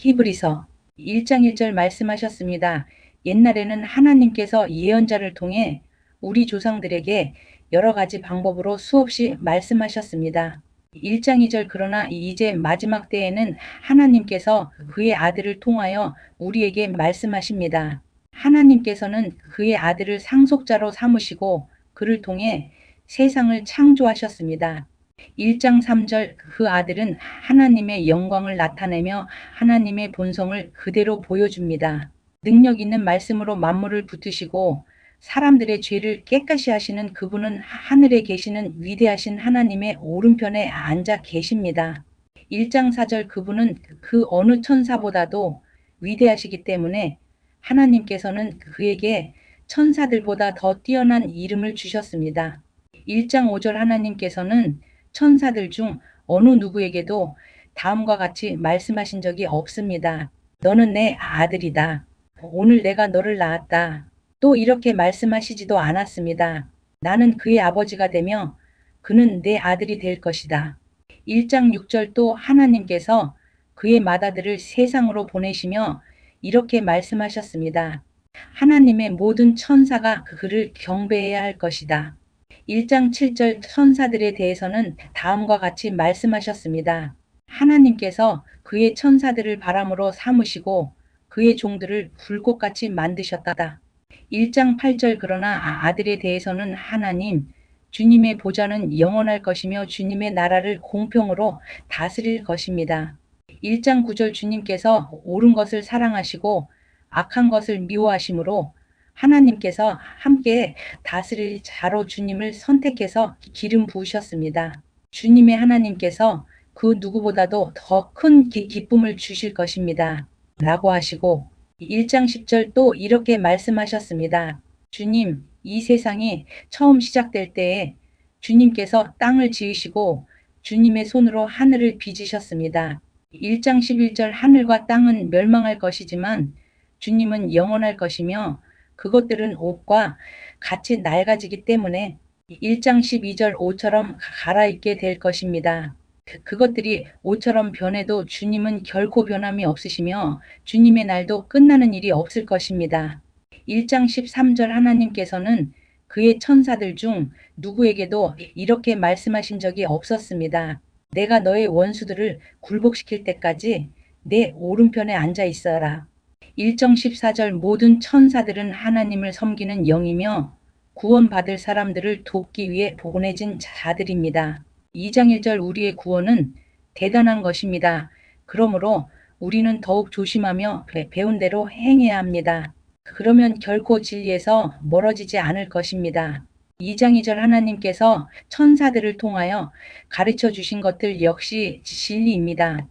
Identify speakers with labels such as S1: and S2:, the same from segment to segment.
S1: 히브리서 1장 1절 말씀하셨습니다. 옛날에는 하나님께서 예언자를 통해 우리 조상들에게 여러 가지 방법으로 수없이 말씀하셨습니다. 1장 2절 그러나 이제 마지막 때에는 하나님께서 그의 아들을 통하여 우리에게 말씀하십니다. 하나님께서는 그의 아들을 상속자로 삼으시고 그를 통해 세상을 창조하셨습니다. 1장 3절 그 아들은 하나님의 영광을 나타내며 하나님의 본성을 그대로 보여줍니다. 능력 있는 말씀으로 만물을 붙드시고 사람들의 죄를 깨끗이 하시는 그분은 하늘에 계시는 위대하신 하나님의 오른편에 앉아 계십니다. 1장 4절 그분은 그 어느 천사보다도 위대하시기 때문에 하나님께서는 그에게 천사들보다 더 뛰어난 이름을 주셨습니다. 1장 5절 하나님께서는 천사들 중 어느 누구에게도 다음과 같이 말씀하신 적이 없습니다. 너는 내 아들이다. 오늘 내가 너를 낳았다. 또 이렇게 말씀하시지도 않았습니다. 나는 그의 아버지가 되며 그는 내 아들이 될 것이다. 1장 6절 또 하나님께서 그의 맏아들을 세상으로 보내시며 이렇게 말씀하셨습니다. 하나님의 모든 천사가 그를 경배해야 할 것이다. 1장 7절 천사들에 대해서는 다음과 같이 말씀하셨습니다. 하나님께서 그의 천사들을 바람으로 삼으시고 그의 종들을 불꽃같이 만드셨다. 1장 8절 그러나 아들에 대해서는 하나님, 주님의 보좌는 영원할 것이며 주님의 나라를 공평으로 다스릴 것입니다. 1장 9절 주님께서 옳은 것을 사랑하시고 악한 것을 미워하심으로 하나님께서 함께 다스릴 자로 주님을 선택해서 기름 부으셨습니다. 주님의 하나님께서 그 누구보다도 더 큰 기쁨을 주실 것입니다. 라고 하시고 1장 10절 또 이렇게 말씀하셨습니다. 주님, 이 세상이 처음 시작될 때에 주님께서 땅을 지으시고 주님의 손으로 하늘을 빚으셨습니다. 1장 11절 하늘과 땅은 멸망할 것이지만 주님은 영원할 것이며 그것들은 옷과 같이 낡아지기 때문에 1장 12절 옷처럼 갈아입게 될 것입니다. 그것들이 옷처럼 변해도 주님은 결코 변함이 없으시며 주님의 날도 끝나는 일이 없을 것입니다. 1장 13절 하나님께서는 그의 천사들 중 누구에게도 이렇게 말씀하신 적이 없었습니다. 내가 너의 원수들을 굴복시킬 때까지 내 오른편에 앉아 있어라. 1장 14절 모든 천사들은 하나님을 섬기는 영이며 구원받을 사람들을 돕기 위해 보내진 자들입니다. 2장 1절 우리의 구원은 대단한 것입니다. 그러므로 우리는 더욱 조심하며 배운 대로 행해야 합니다. 그러면 결코 진리에서 멀어지지 않을 것입니다. 2장 2절 하나님께서 천사들을 통하여 가르쳐 주신 것들 역시 진리입니다.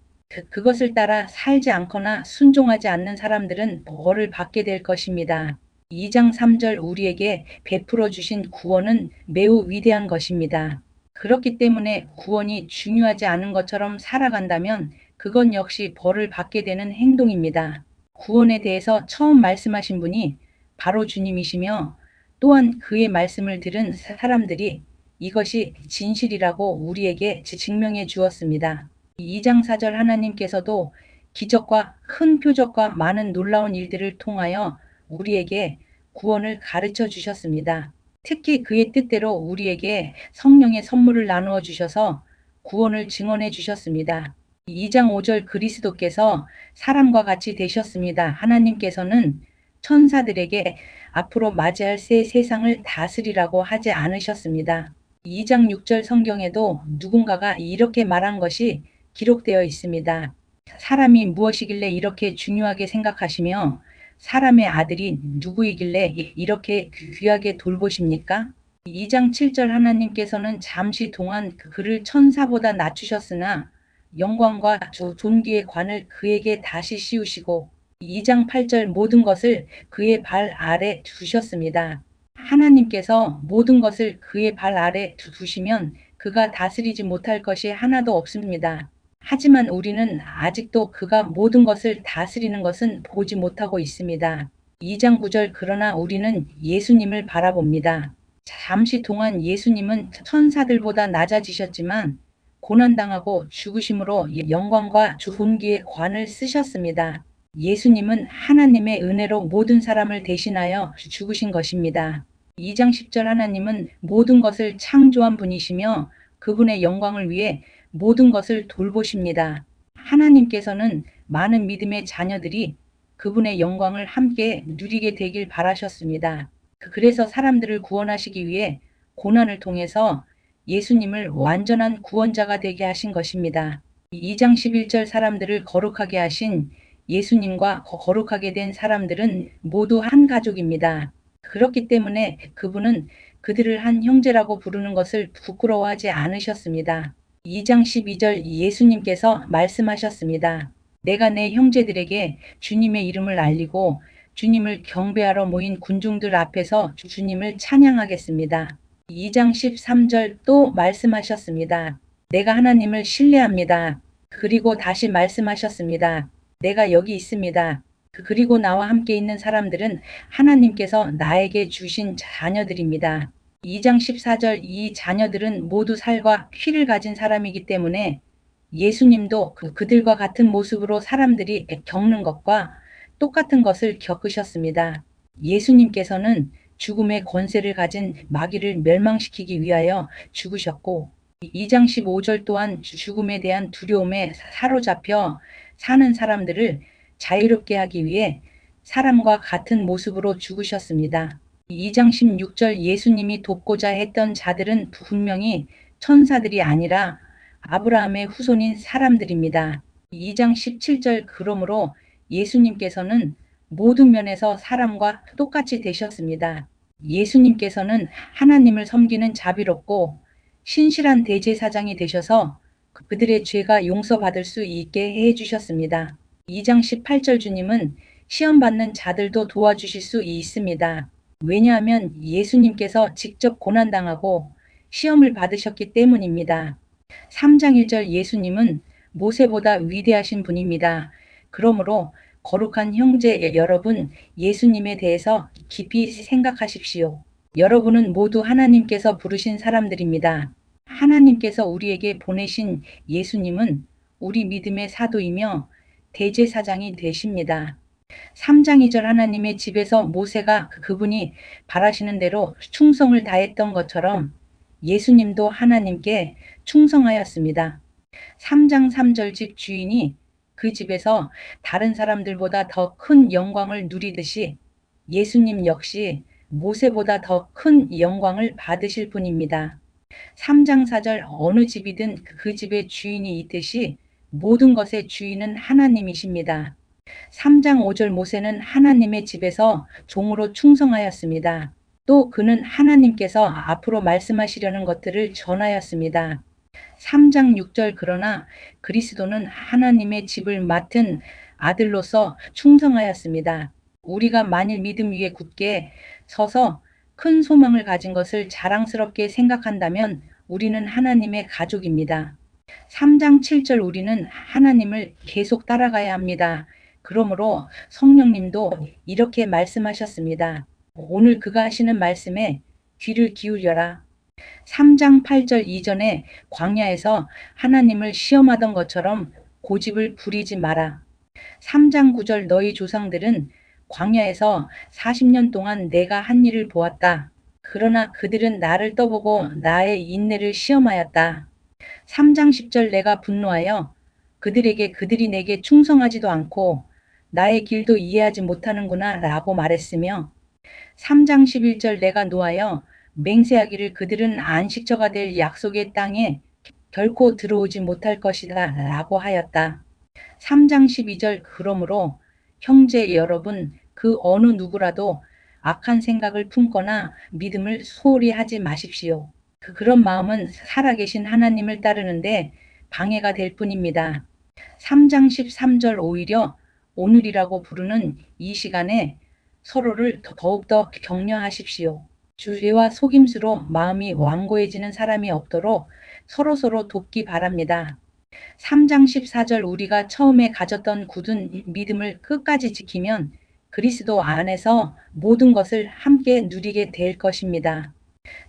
S1: 그것을 따라 살지 않거나 순종하지 않는 사람들은 벌을 받게 될 것입니다. 2장 3절 우리에게 베풀어 주신 구원은 매우 위대한 것입니다. 그렇기 때문에 구원이 중요하지 않은 것처럼 살아간다면 그건 역시 벌을 받게 되는 행동입니다. 구원에 대해서 처음 말씀하신 분이 바로 주님이시며 또한 그의 말씀을 들은 사람들이 이것이 진실이라고 우리에게 증명해 주었습니다. 2장 4절 하나님께서도 기적과 큰 표적과 많은 놀라운 일들을 통하여 우리에게 구원을 가르쳐 주셨습니다. 특히 그의 뜻대로 우리에게 성령의 선물을 나누어 주셔서 구원을 증언해 주셨습니다. 2장 5절 그리스도께서 사람과 같이 되셨습니다. 하나님께서는 천사들에게 앞으로 맞이할 새 세상을 다스리라고 하지 않으셨습니다. 2장 6절 성경에도 누군가가 이렇게 말한 것이 기록되어 있습니다. 사람이 무엇이길래 이렇게 중요하게 생각하시며 사람의 아들이 누구이길래 이렇게 귀하게 돌보십니까? 2장 7절 하나님께서는 잠시 동안 그를 천사보다 낮추셨으나 영광과 존귀의 관을 그에게 다시 씌우시고 2장 8절 모든 것을 그의 발 아래 두셨습니다. 하나님께서 모든 것을 그의 발 아래 두시면 그가 다스리지 못할 것이 하나도 없습니다. 하지만 우리는 아직도 그가 모든 것을 다스리는 것은 보지 못하고 있습니다. 2장 9절 그러나 우리는 예수님을 바라봅니다. 잠시 동안 예수님은 천사들보다 낮아지셨지만 고난당하고 죽으심으로 영광과 존귀의 관을 쓰셨습니다. 예수님은 하나님의 은혜로 모든 사람을 대신하여 죽으신 것입니다. 2장 10절 하나님은 모든 것을 창조한 분이시며 그분의 영광을 위해 모든 것을 돌보십니다. 하나님께서는 많은 믿음의 자녀들이 그분의 영광을 함께 누리게 되길 바라셨습니다. 그래서 사람들을 구원하시기 위해 고난을 통해서 예수님을 완전한 구원자가 되게 하신 것입니다. 2장 11절 사람들을 거룩하게 하신 예수님과 거룩하게 된 사람들은 모두 한 가족입니다. 그렇기 때문에 그분은 그들을 한 형제라고 부르는 것을 부끄러워하지 않으셨습니다. 2장 12절 예수님께서 말씀하셨습니다. 내가 내 형제들에게 주님의 이름을 알리고 주님을 경배하러 모인 군중들 앞에서 주님을 찬양하겠습니다. 2장 13절 또 말씀하셨습니다. 내가 하나님을 신뢰합니다. 그리고 다시 말씀하셨습니다. 내가 여기 있습니다. 그리고 나와 함께 있는 사람들은 하나님께서 나에게 주신 자녀들입니다. 2장 14절 이 자녀들은 모두 살과 피를 가진 사람이기 때문에 예수님도 그들과 같은 모습으로 사람들이 겪는 것과 똑같은 것을 겪으셨습니다. 예수님께서는 죽음의 권세를 가진 마귀를 멸망시키기 위하여 죽으셨고 2장 15절 또한 죽음에 대한 두려움에 사로잡혀 사는 사람들을 자유롭게 하기 위해 사람과 같은 모습으로 죽으셨습니다. 2장 16절 예수님이 돕고자 했던 자들은 분명히 천사들이 아니라 아브라함의 후손인 사람들입니다. 2장 17절 그러므로 예수님께서는 모든 면에서 사람과 똑같이 되셨습니다. 예수님께서는 하나님을 섬기는 자비롭고 신실한 대제사장이 되셔서 그들의 죄가 용서받을 수 있게 해주셨습니다. 2장 18절 주님은 시험받는 자들도 도와주실 수 있습니다. 왜냐하면 예수님께서 직접 고난당하고 시험을 받으셨기 때문입니다. 3장 1절 예수님은 모세보다 위대하신 분입니다. 그러므로 거룩한 형제 여러분, 예수님에 대해서 깊이 생각하십시오. 여러분은 모두 하나님께서 부르신 사람들입니다. 하나님께서 우리에게 보내신 예수님은 우리 믿음의 사도이며 대제사장이 되십니다. 3장 2절 하나님의 집에서 모세가 그분이 바라시는 대로 충성을 다했던 것처럼 예수님도 하나님께 충성하였습니다. 3장 3절 집 주인이 그 집에서 다른 사람들보다 더 큰 영광을 누리듯이 예수님 역시 모세보다 더 큰 영광을 받으실 분입니다. 3장 4절 어느 집이든 그 집의 주인이 있듯이 모든 것의 주인은 하나님이십니다. 3장 5절 모세는 하나님의 집에서 종으로 충성하였습니다. 또 그는 하나님께서 앞으로 말씀하시려는 것들을 전하였습니다. 3장 6절 그러나 그리스도는 하나님의 집을 맡은 아들로서 충성하였습니다. 우리가 만일 믿음 위에 굳게 서서 큰 소망을 가진 것을 자랑스럽게 생각한다면 우리는 하나님의 가족입니다. 3장 7절 우리는 하나님을 계속 따라가야 합니다. 그러므로 성령님도 이렇게 말씀하셨습니다. 오늘 그가 하시는 말씀에 귀를 기울여라. 3장 8절 이전에 광야에서 하나님을 시험하던 것처럼 고집을 부리지 마라. 3장 9절 너희 조상들은 광야에서 40년 동안 내가 한 일을 보았다. 그러나 그들은 나를 떠보고 나의 인내를 시험하였다. 3장 10절 내가 분노하여 그들에게 그들이 내게 충성하지도 않고 나의 길도 이해하지 못하는구나 라고 말했으며 3장 11절 내가 노하여 맹세하기를 그들은 안식처가 될 약속의 땅에 결코 들어오지 못할 것이다 라고 하였다. 3장 12절 그러므로 형제 여러분 그 어느 누구라도 악한 생각을 품거나 믿음을 소홀히 하지 마십시오. 그런 마음은 살아계신 하나님을 따르는데 방해가 될 뿐입니다. 3장 13절 오히려 오늘이라고 부르는 이 시간에 서로를 더욱더 격려하십시오. 주의와 속임수로 마음이 완고해지는 사람이 없도록 서로서로 돕기 바랍니다. 3장 14절 우리가 처음에 가졌던 굳은 믿음을 끝까지 지키면 그리스도 안에서 모든 것을 함께 누리게 될 것입니다.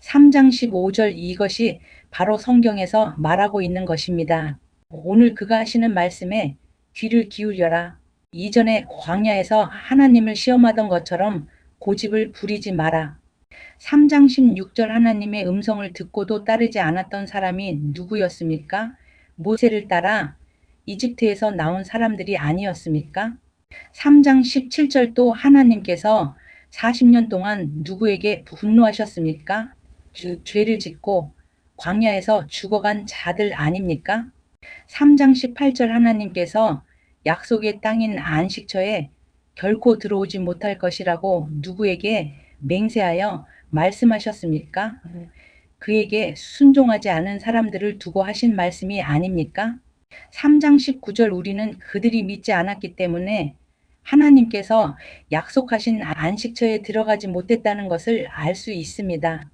S1: 3장 15절 이것이 바로 성경에서 말하고 있는 것입니다. 오늘 그가 하시는 말씀에 귀를 기울여라. 이전에 광야에서 하나님을 시험하던 것처럼 고집을 부리지 마라. 3장 16절 하나님의 음성을 듣고도 따르지 않았던 사람이 누구였습니까? 모세를 따라 이집트에서 나온 사람들이 아니었습니까? 3장 17절 또 하나님께서 40년 동안 누구에게 분노하셨습니까? 죄를 짓고 광야에서 죽어간 자들 아닙니까? 3장 18절 하나님께서 약속의 땅인 안식처에 결코 들어오지 못할 것이라고 누구에게 맹세하여 말씀하셨습니까? 그에게 순종하지 않은 사람들을 두고 하신 말씀이 아닙니까? 3장 19절 우리는 그들이 믿지 않았기 때문에 하나님께서 약속하신 안식처에 들어가지 못했다는 것을 알 수 있습니다.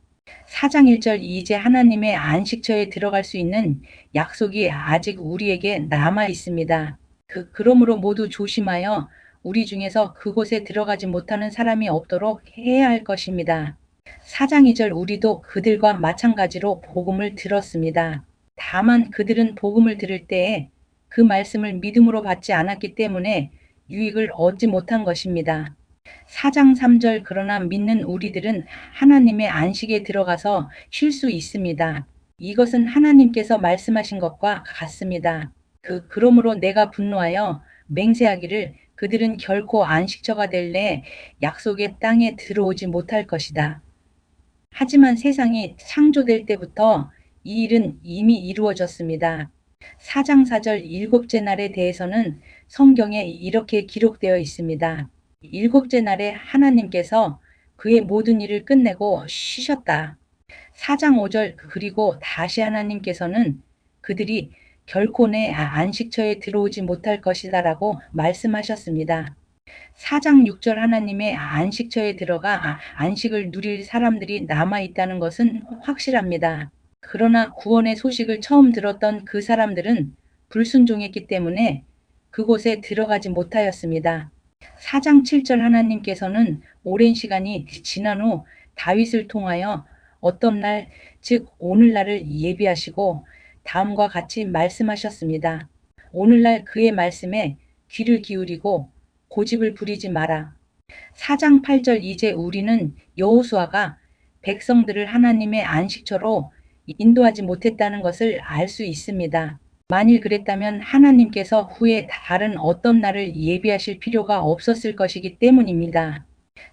S1: 4장 1절 이제 하나님의 안식처에 들어갈 수 있는 약속이 아직 우리에게 남아 있습니다. 그러므로 모두 조심하여 우리 중에서 그곳에 들어가지 못하는 사람이 없도록 해야 할 것입니다. 4장 2절 우리도 그들과 마찬가지로 복음을 들었습니다. 다만 그들은 복음을 들을 때에 그 말씀을 믿음으로 받지 않았기 때문에 유익을 얻지 못한 것입니다. 4장 3절 그러나 믿는 우리들은 하나님의 안식에 들어가서 쉴 수 있습니다. 이것은 하나님께서 말씀하신 것과 같습니다. 그러므로 내가 분노하여 맹세하기를 그들은 결코 안식처가 될래 약속의 땅에 들어오지 못할 것이다. 하지만 세상이 창조될 때부터 이 일은 이미 이루어졌습니다. 4장 4절 일곱째 날에 대해서는 성경에 이렇게 기록되어 있습니다. 일곱째 날에 하나님께서 그의 모든 일을 끝내고 쉬셨다. 4장 5절 그리고 다시 하나님께서는 그들이 결코 내 안식처에 들어오지 못할 것이다 라고 말씀하셨습니다. 4장 6절 하나님의 안식처에 들어가 안식을 누릴 사람들이 남아있다는 것은 확실합니다. 그러나 구원의 소식을 처음 들었던 그 사람들은 불순종했기 때문에 그곳에 들어가지 못하였습니다. 4장 7절 하나님께서는 오랜 시간이 지난 후 다윗을 통하여 어떤 날, 즉 오늘날을 예비하시고 다음과 같이 말씀하셨습니다. 오늘날 그의 말씀에 귀를 기울이고 고집을 부리지 마라. 4장 8절 이제 우리는 여호수아가 백성들을 하나님의 안식처로 인도하지 못했다는 것을 알 수 있습니다. 만일 그랬다면 하나님께서 후에 다른 어떤 날을 예비하실 필요가 없었을 것이기 때문입니다.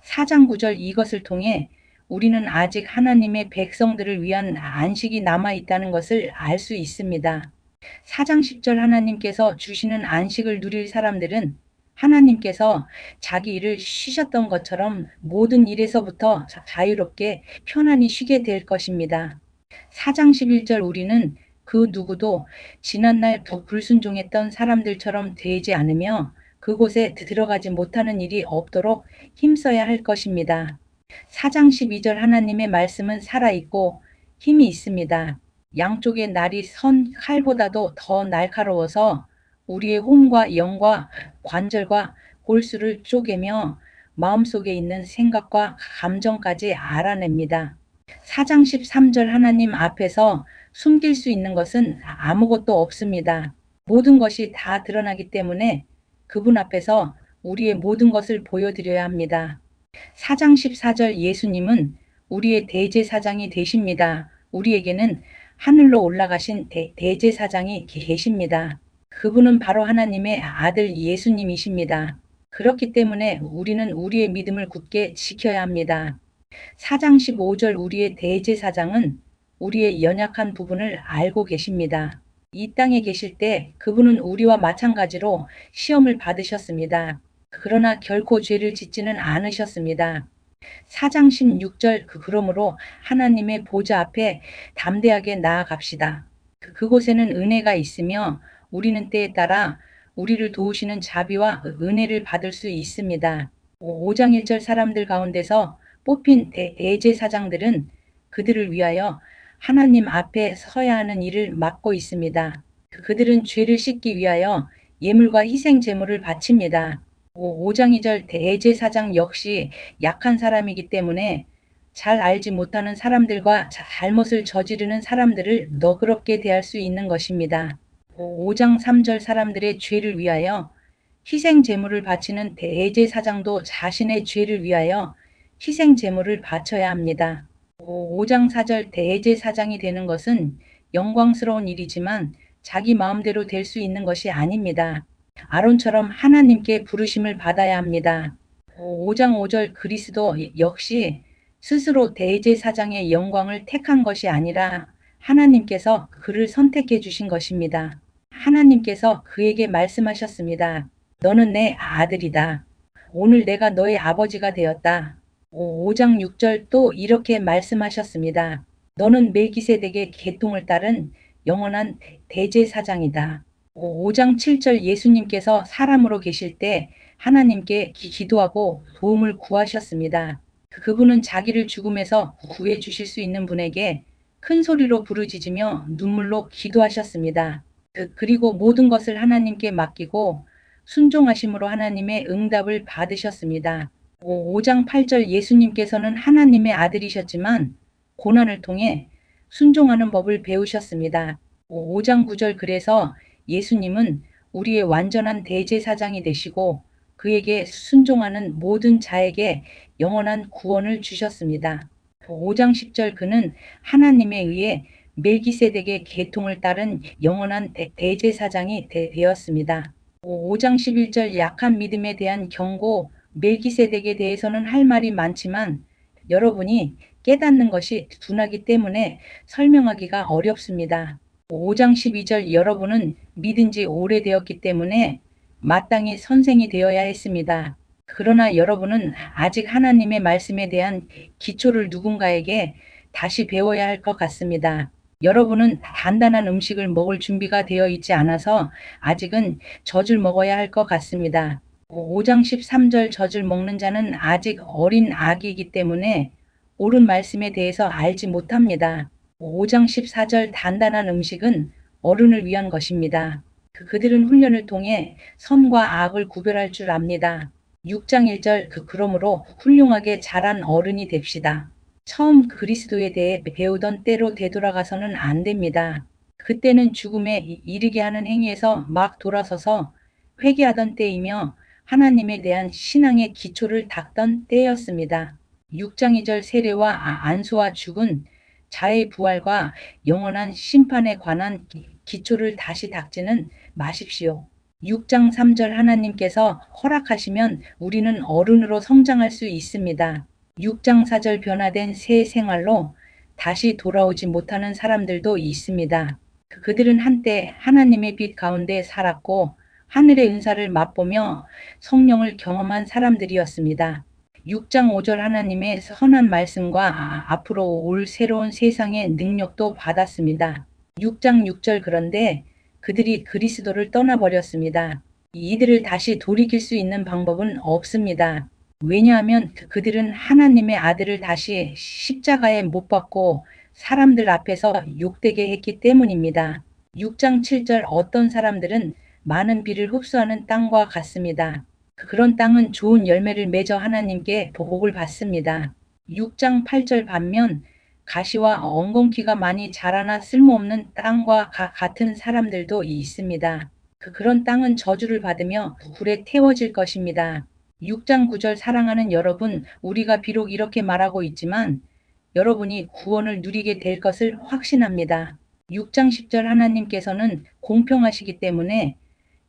S1: 4장 9절 이것을 통해 우리는 아직 하나님의 백성들을 위한 안식이 남아있다는 것을 알 수 있습니다. 4장 10절 하나님께서 주시는 안식을 누릴 사람들은 하나님께서 자기 일을 쉬셨던 것처럼 모든 일에서부터 자유롭게 편안히 쉬게 될 것입니다. 4장 11절 우리는 그 누구도 지난날 불순종했던 사람들처럼 되지 않으며 그곳에 들어가지 못하는 일이 없도록 힘써야 할 것입니다. 4장 12절 하나님의 말씀은 살아있고 힘이 있습니다. 양쪽의 날이 선 칼보다도 더 날카로워서 우리의 혼과 영과 관절과 골수를 쪼개며 마음속에 있는 생각과 감정까지 알아냅니다. 4장 13절 하나님 앞에서 숨길 수 있는 것은 아무것도 없습니다. 모든 것이 다 드러나기 때문에 그분 앞에서 우리의 모든 것을 보여드려야 합니다. 4장 14절 예수님은 우리의 대제사장이 되십니다. 우리에게는 하늘로 올라가신 대제사장이 계십니다. 그분은 바로 하나님의 아들 예수님이십니다. 그렇기 때문에 우리는 우리의 믿음을 굳게 지켜야 합니다. 4장 15절 우리의 대제사장은 우리의 연약한 부분을 알고 계십니다. 이 땅에 계실 때 그분은 우리와 마찬가지로 시험을 받으셨습니다. 그러나 결코 죄를 짓지는 않으셨습니다. 4장 16절 그러므로 하나님의 보좌 앞에 담대하게 나아갑시다. 그곳에는 은혜가 있으며 우리는 때에 따라 우리를 도우시는 자비와 은혜를 받을 수 있습니다. 5장 1절 사람들 가운데서 뽑힌 대제사장들은 그들을 위하여 하나님 앞에 서야 하는 일을 맡고 있습니다. 그들은 죄를 씻기 위하여 예물과 희생 제물을 바칩니다. 5장 2절 대제사장 역시 약한 사람이기 때문에 잘 알지 못하는 사람들과 잘못을 저지르는 사람들을 너그럽게 대할 수 있는 것입니다. 5장 3절 사람들의 죄를 위하여 희생 제물을 바치는 대제사장도 자신의 죄를 위하여 희생 제물을 바쳐야 합니다. 5장 4절 대제사장이 되는 것은 영광스러운 일이지만 자기 마음대로 될 수 있는 것이 아닙니다. 아론처럼 하나님께 부르심을 받아야 합니다. 5장 5절 그리스도 역시 스스로 대제사장의 영광을 택한 것이 아니라 하나님께서 그를 선택해 주신 것입니다. 하나님께서 그에게 말씀하셨습니다. 너는 내 아들이다. 오늘 내가 너의 아버지가 되었다. 5장 6절 또 이렇게 말씀하셨습니다. 너는 멜기세덱의 계통을 따른 영원한 대제사장이다. 5장 7절 예수님께서 사람으로 계실 때 하나님께 기도하고 도움을 구하셨습니다. 그분은 자기를 죽음에서 구해 주실 수 있는 분에게 큰 소리로 부르짖으며 눈물로 기도하셨습니다. 그리고 모든 것을 하나님께 맡기고 순종하심으로 하나님의 응답을 받으셨습니다. 5장 8절 예수님께서는 하나님의 아들이셨지만 고난을 통해 순종하는 법을 배우셨습니다. 5장 9절 그래서 예수님은 우리의 완전한 대제사장이 되시고 그에게 순종하는 모든 자에게 영원한 구원을 주셨습니다. 5장 10절 그는 하나님에 의해 멜기세덱의 계통을 따른 영원한 대제사장이 되었습니다. 5장 11절 약한 믿음에 대한 경고 멜기세덱에 대해서는 할 말이 많지만 여러분이 깨닫는 것이 둔하기 때문에 설명하기가 어렵습니다. 5장 12절 여러분은 믿은 지 오래되었기 때문에 마땅히 선생이 되어야 했습니다. 그러나 여러분은 아직 하나님의 말씀에 대한 기초를 누군가에게 다시 배워야 할 것 같습니다. 여러분은 단단한 음식을 먹을 준비가 되어 있지 않아서 아직은 젖을 먹어야 할 것 같습니다. 5장 13절 젖을 먹는 자는 아직 어린 아기이기 때문에 옳은 말씀에 대해서 알지 못합니다. 5장 14절 단단한 음식은 어른을 위한 것입니다. 그들은 훈련을 통해 선과 악을 구별할 줄 압니다. 6장 1절 그러므로 훌륭하게 자란 어른이 됩시다. 처음 그리스도에 대해 배우던 때로 되돌아가서는 안 됩니다. 그때는 죽음에 이르게 하는 행위에서 막 돌아서서 회개하던 때이며 하나님에 대한 신앙의 기초를 닦던 때였습니다. 6장 2절 세례와 안수와 죽은 자의 부활과 영원한 심판에 관한 기초를 다시 닦지는 마십시오. 6장 3절 하나님께서 허락하시면 우리는 어른으로 성장할 수 있습니다. 6장 4절 변화된 새 생활로 다시 돌아오지 못하는 사람들도 있습니다. 그들은 한때 하나님의 빛 가운데 살았고 하늘의 은사를 맛보며 성령을 경험한 사람들이었습니다. 6장 5절 하나님의 선한 말씀과 앞으로 올 새로운 세상의 능력도 받았습니다. 6장 6절 그런데 그들이 그리스도를 떠나버렸습니다. 이들을 다시 돌이킬 수 있는 방법은 없습니다. 왜냐하면 그들은 하나님의 아들을 다시 십자가에 못 박고 사람들 앞에서 욕되게 했기 때문입니다. 6장 7절 어떤 사람들은 많은 비를 흡수하는 땅과 같습니다. 그런 땅은 좋은 열매를 맺어 하나님께 복을 받습니다. 6장 8절 반면 가시와 엉겅퀴가 많이 자라나 쓸모없는 땅과 같은 사람들도 있습니다. 그런 땅은 저주를 받으며 불에 태워질 것입니다. 6장 9절 사랑하는 여러분, 우리가 비록 이렇게 말하고 있지만 여러분이 구원을 누리게 될 것을 확신합니다. 6장 10절 하나님께서는 공평하시기 때문에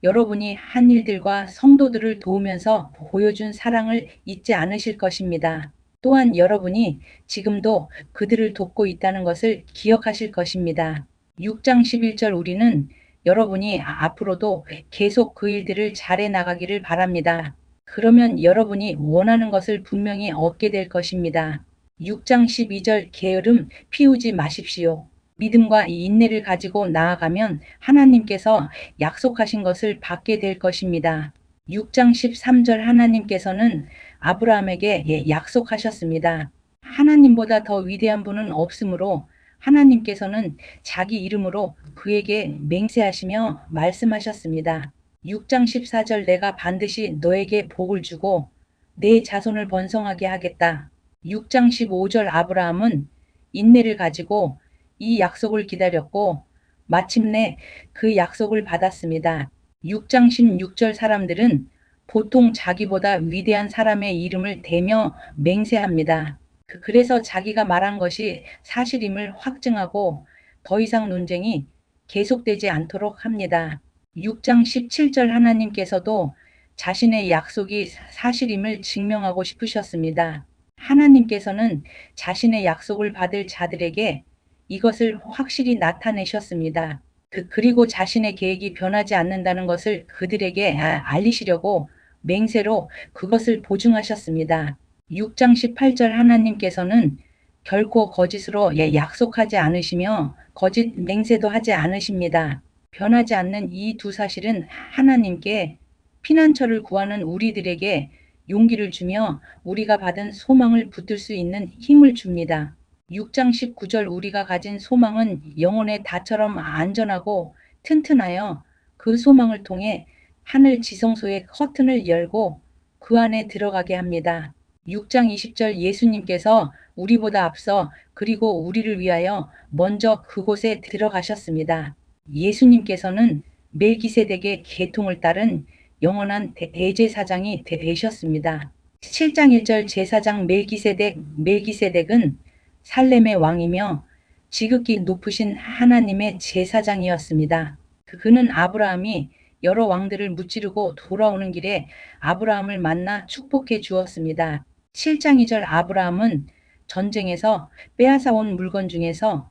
S1: 여러분이 한 일들과 성도들을 도우면서 보여준 사랑을 잊지 않으실 것입니다. 또한 여러분이 지금도 그들을 돕고 있다는 것을 기억하실 것입니다. 6장 11절 우리는 여러분이 앞으로도 계속 그 일들을 잘해 나가기를 바랍니다. 그러면 여러분이 원하는 것을 분명히 얻게 될 것입니다. 6장 12절 게으름 피우지 마십시오. 믿음과 인내를 가지고 나아가면 하나님께서 약속하신 것을 받게 될 것입니다. 6장 13절 하나님께서는 아브라함에게 약속하셨습니다. 하나님보다 더 위대한 분은 없으므로 하나님께서는 자기 이름으로 그에게 맹세하시며 말씀하셨습니다. 6장 14절 내가 반드시 너에게 복을 주고 내 자손을 번성하게 하겠다. 6장 15절 아브라함은 인내를 가지고 이 약속을 기다렸고 마침내 그 약속을 받았습니다. 6장 16절 사람들은 보통 자기보다 위대한 사람의 이름을 대며 맹세합니다. 그래서 자기가 말한 것이 사실임을 확증하고 더 이상 논쟁이 계속되지 않도록 합니다. 6장 17절 하나님께서도 자신의 약속이 사실임을 증명하고 싶으셨습니다. 하나님께서는 자신의 약속을 받을 자들에게 이것을 확실히 나타내셨습니다. 그리고 자신의 계획이 변하지 않는다는 것을 그들에게 알리시려고 맹세로 그것을 보증하셨습니다. 6장 18절 하나님께서는 결코 거짓으로 약속하지 않으시며 거짓 맹세도 하지 않으십니다. 변하지 않는 이 두 사실은 하나님께 피난처를 구하는 우리들에게 용기를 주며 우리가 받은 소망을 붙들 수 있는 힘을 줍니다. 6장 19절 우리가 가진 소망은 영혼의 닷처럼 안전하고 튼튼하여 그 소망을 통해 하늘 지성소의 커튼을 열고 그 안에 들어가게 합니다. 6장 20절 예수님께서 우리보다 앞서 그리고 우리를 위하여 먼저 그곳에 들어가셨습니다. 예수님께서는 멜기세덱의 계통을 따른 영원한 대제사장이 되셨습니다. 7장 1절 제사장 멜기세덱은 살렘의 왕이며 지극히 높으신 하나님의 제사장이었습니다. 그는 아브라함이 여러 왕들을 무찌르고 돌아오는 길에 아브라함을 만나 축복해 주었습니다. 7장 2절 아브라함은 전쟁에서 빼앗아온 물건 중에서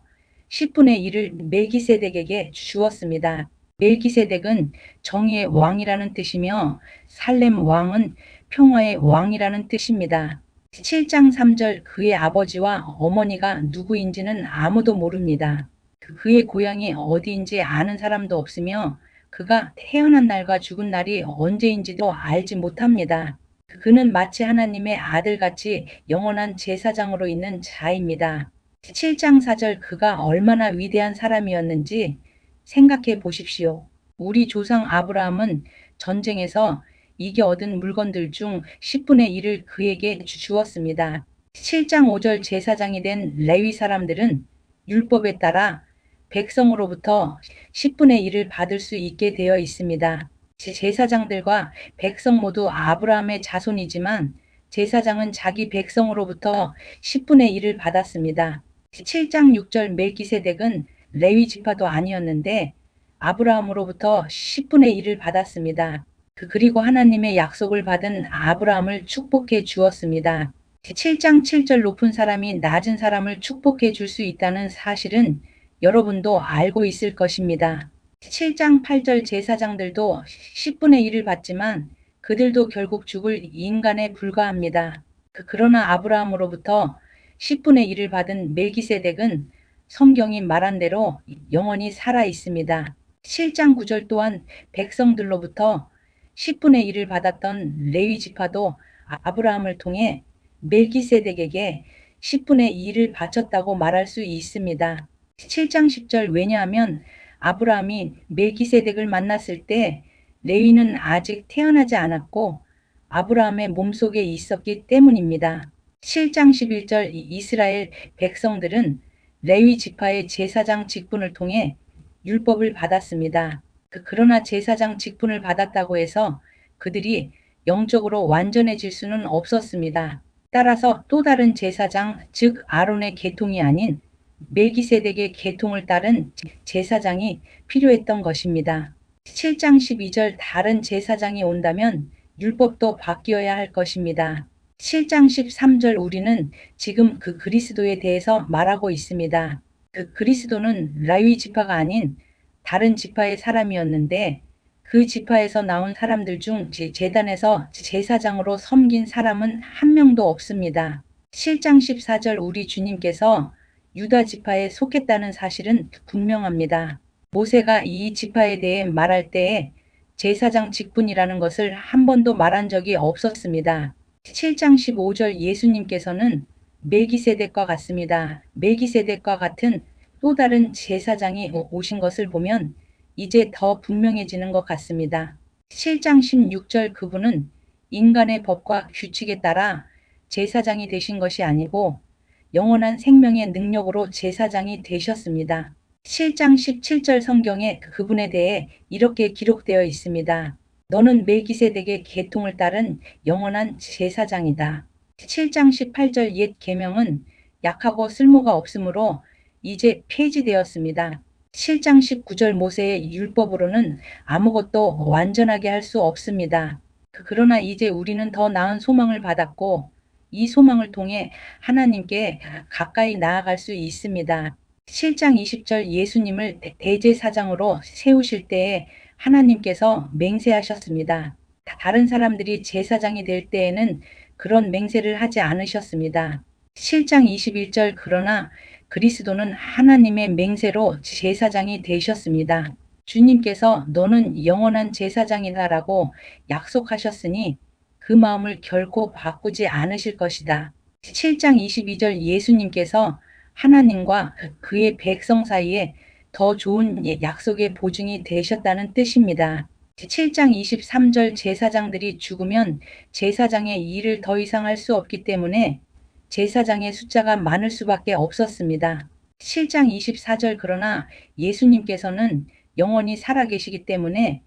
S1: 10분의 1을 멜기세덱에게 주었습니다. 멜기세덱은 정의의 왕이라는 뜻이며 살렘 왕은 평화의 왕이라는 뜻입니다. 7장 3절 그의 아버지와 어머니가 누구인지는 아무도 모릅니다. 그의 고향이 어디인지 아는 사람도 없으며 그가 태어난 날과 죽은 날이 언제인지도 알지 못합니다. 그는 마치 하나님의 아들같이 영원한 제사장으로 있는 자입니다. 7장 4절 그가 얼마나 위대한 사람이었는지 생각해 보십시오. 우리 조상 아브라함은 전쟁에서 이겨 얻은 물건들 중 10분의 1을 그에게 주었습니다. 7장 5절 제사장이 된 레위 사람들은 율법에 따라 백성으로부터 10분의 1을 받을 수 있게 되어 있습니다. 제사장들과 백성 모두 아브라함의 자손이지만 제사장은 자기 백성으로부터 10분의 1을 받았습니다. 7장 6절 멜기세덱은 레위 지파도 아니었는데 아브라함으로부터 10분의 1을 받았습니다. 그리고 하나님의 약속을 받은 아브라함을 축복해 주었습니다. 7장 7절 높은 사람이 낮은 사람을 축복해 줄 수 있다는 사실은 여러분도 알고 있을 것입니다. 7장 8절 제사장들도 10분의 1을 받지만 그들도 결국 죽을 인간에 불과합니다. 그러나 아브라함으로부터 10분의 1을 받은 멜기세덱은 성경이 말한 대로 영원히 살아 있습니다. 7장 9절 또한 백성들로부터 10분의 1을 받았던 레위 지파도 아브라함을 통해 멜기세덱에게 10분의 1을 바쳤다고 말할 수 있습니다. 7장 10절 왜냐하면 아브라함이 멜기세덱을 만났을 때 레위는 아직 태어나지 않았고 아브라함의 몸속에 있었기 때문입니다. 7장 11절 이스라엘 백성들은 레위 지파의 제사장 직분을 통해 율법을 받았습니다. 그러나 제사장 직분을 받았다고 해서 그들이 영적으로 완전해질 수는 없었습니다. 따라서 또 다른 제사장, 즉 아론의 계통이 아닌 멜기세덱의 계통을 따른 제사장이 필요했던 것입니다. 7장 12절 다른 제사장이 온다면 율법도 바뀌어야 할 것입니다. 7장 13절 우리는 지금 그 그리스도에 대해서 말하고 있습니다. 그 그리스도는 라위 지파가 아닌 다른 지파의 사람이었는데 그 지파에서 나온 사람들 중 제단에서 제사장으로 섬긴 사람은 한 명도 없습니다. 7장 14절 우리 주님께서 유다 지파에 속했다는 사실은 분명합니다. 모세가 이 지파에 대해 말할 때에 제사장 직분이라는 것을 한 번도 말한 적이 없었습니다. 7장 15절 예수님께서는 멜기세덱과 같습니다. 멜기세덱과 같은 또 다른 제사장이 오신 것을 보면 이제 더 분명해지는 것 같습니다. 7장 16절 그분은 인간의 법과 규칙에 따라 제사장이 되신 것이 아니고 영원한 생명의 능력으로 제사장이 되셨습니다. 7장 17절 성경에 그분에 대해 이렇게 기록되어 있습니다. 너는 멜기세덱의 계통을 따른 영원한 제사장이다. 7장 18절 옛 계명은 약하고 쓸모가 없으므로 이제 폐지되었습니다. 7장 19절 모세의 율법으로는 아무것도 완전하게 할 수 없습니다. 그러나 이제 우리는 더 나은 소망을 받았고 이 소망을 통해 하나님께 가까이 나아갈 수 있습니다. 7장 20절 예수님을 대제사장으로 세우실 때에 하나님께서 맹세하셨습니다. 다른 사람들이 제사장이 될 때에는 그런 맹세를 하지 않으셨습니다. 7장 21절 그러나 그리스도는 하나님의 맹세로 제사장이 되셨습니다. 주님께서 너는 영원한 제사장이다라고 약속하셨으니 그 마음을 결코 바꾸지 않으실 것이다. 7장 22절 예수님께서 하나님과 그의 백성 사이에 더 좋은 약속의 보증이 되셨다는 뜻입니다. 7장 23절 제사장들이 죽으면 제사장의 일을 더 이상 할 수 없기 때문에 제사장의 숫자가 많을 수밖에 없었습니다. 7장 24절 그러나 예수님께서는 영원히 살아계시기 때문에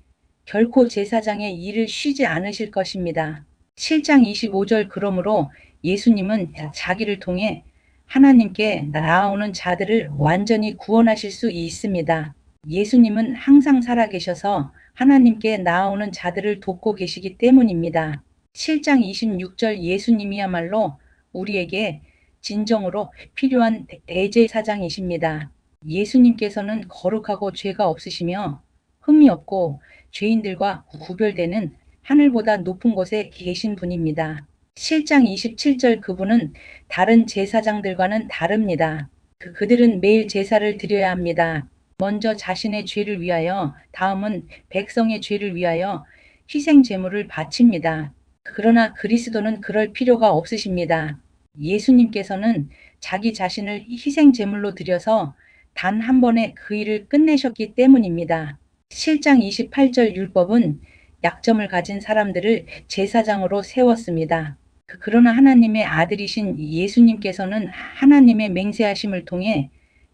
S1: 결코 제사장의 일을 쉬지 않으실 것입니다. 7장 25절 그러므로 예수님은 자기를 통해 하나님께 나아오는 자들을 완전히 구원하실 수 있습니다. 예수님은 항상 살아계셔서 하나님께 나아오는 자들을 돕고 계시기 때문입니다. 7장 26절 예수님이야말로 우리에게 진정으로 필요한 대제사장이십니다. 예수님께서는 거룩하고 죄가 없으시며 흠이 없고 죄인들과 구별되는 하늘보다 높은 곳에 계신 분입니다. 7장 27절 그분은 다른 제사장들과는 다릅니다. 그들은 매일 제사를 드려야 합니다. 먼저 자신의 죄를 위하여, 다음은 백성의 죄를 위하여 희생 제물을 바칩니다. 그러나 그리스도는 그럴 필요가 없으십니다. 예수님께서는 자기 자신을 희생 제물로 드려서 단 한 번에 그 일을 끝내셨기 때문입니다. 7장 28절 율법은 약점을 가진 사람들을 제사장으로 세웠습니다. 그러나 하나님의 아들이신 예수님께서는 하나님의 맹세하심을 통해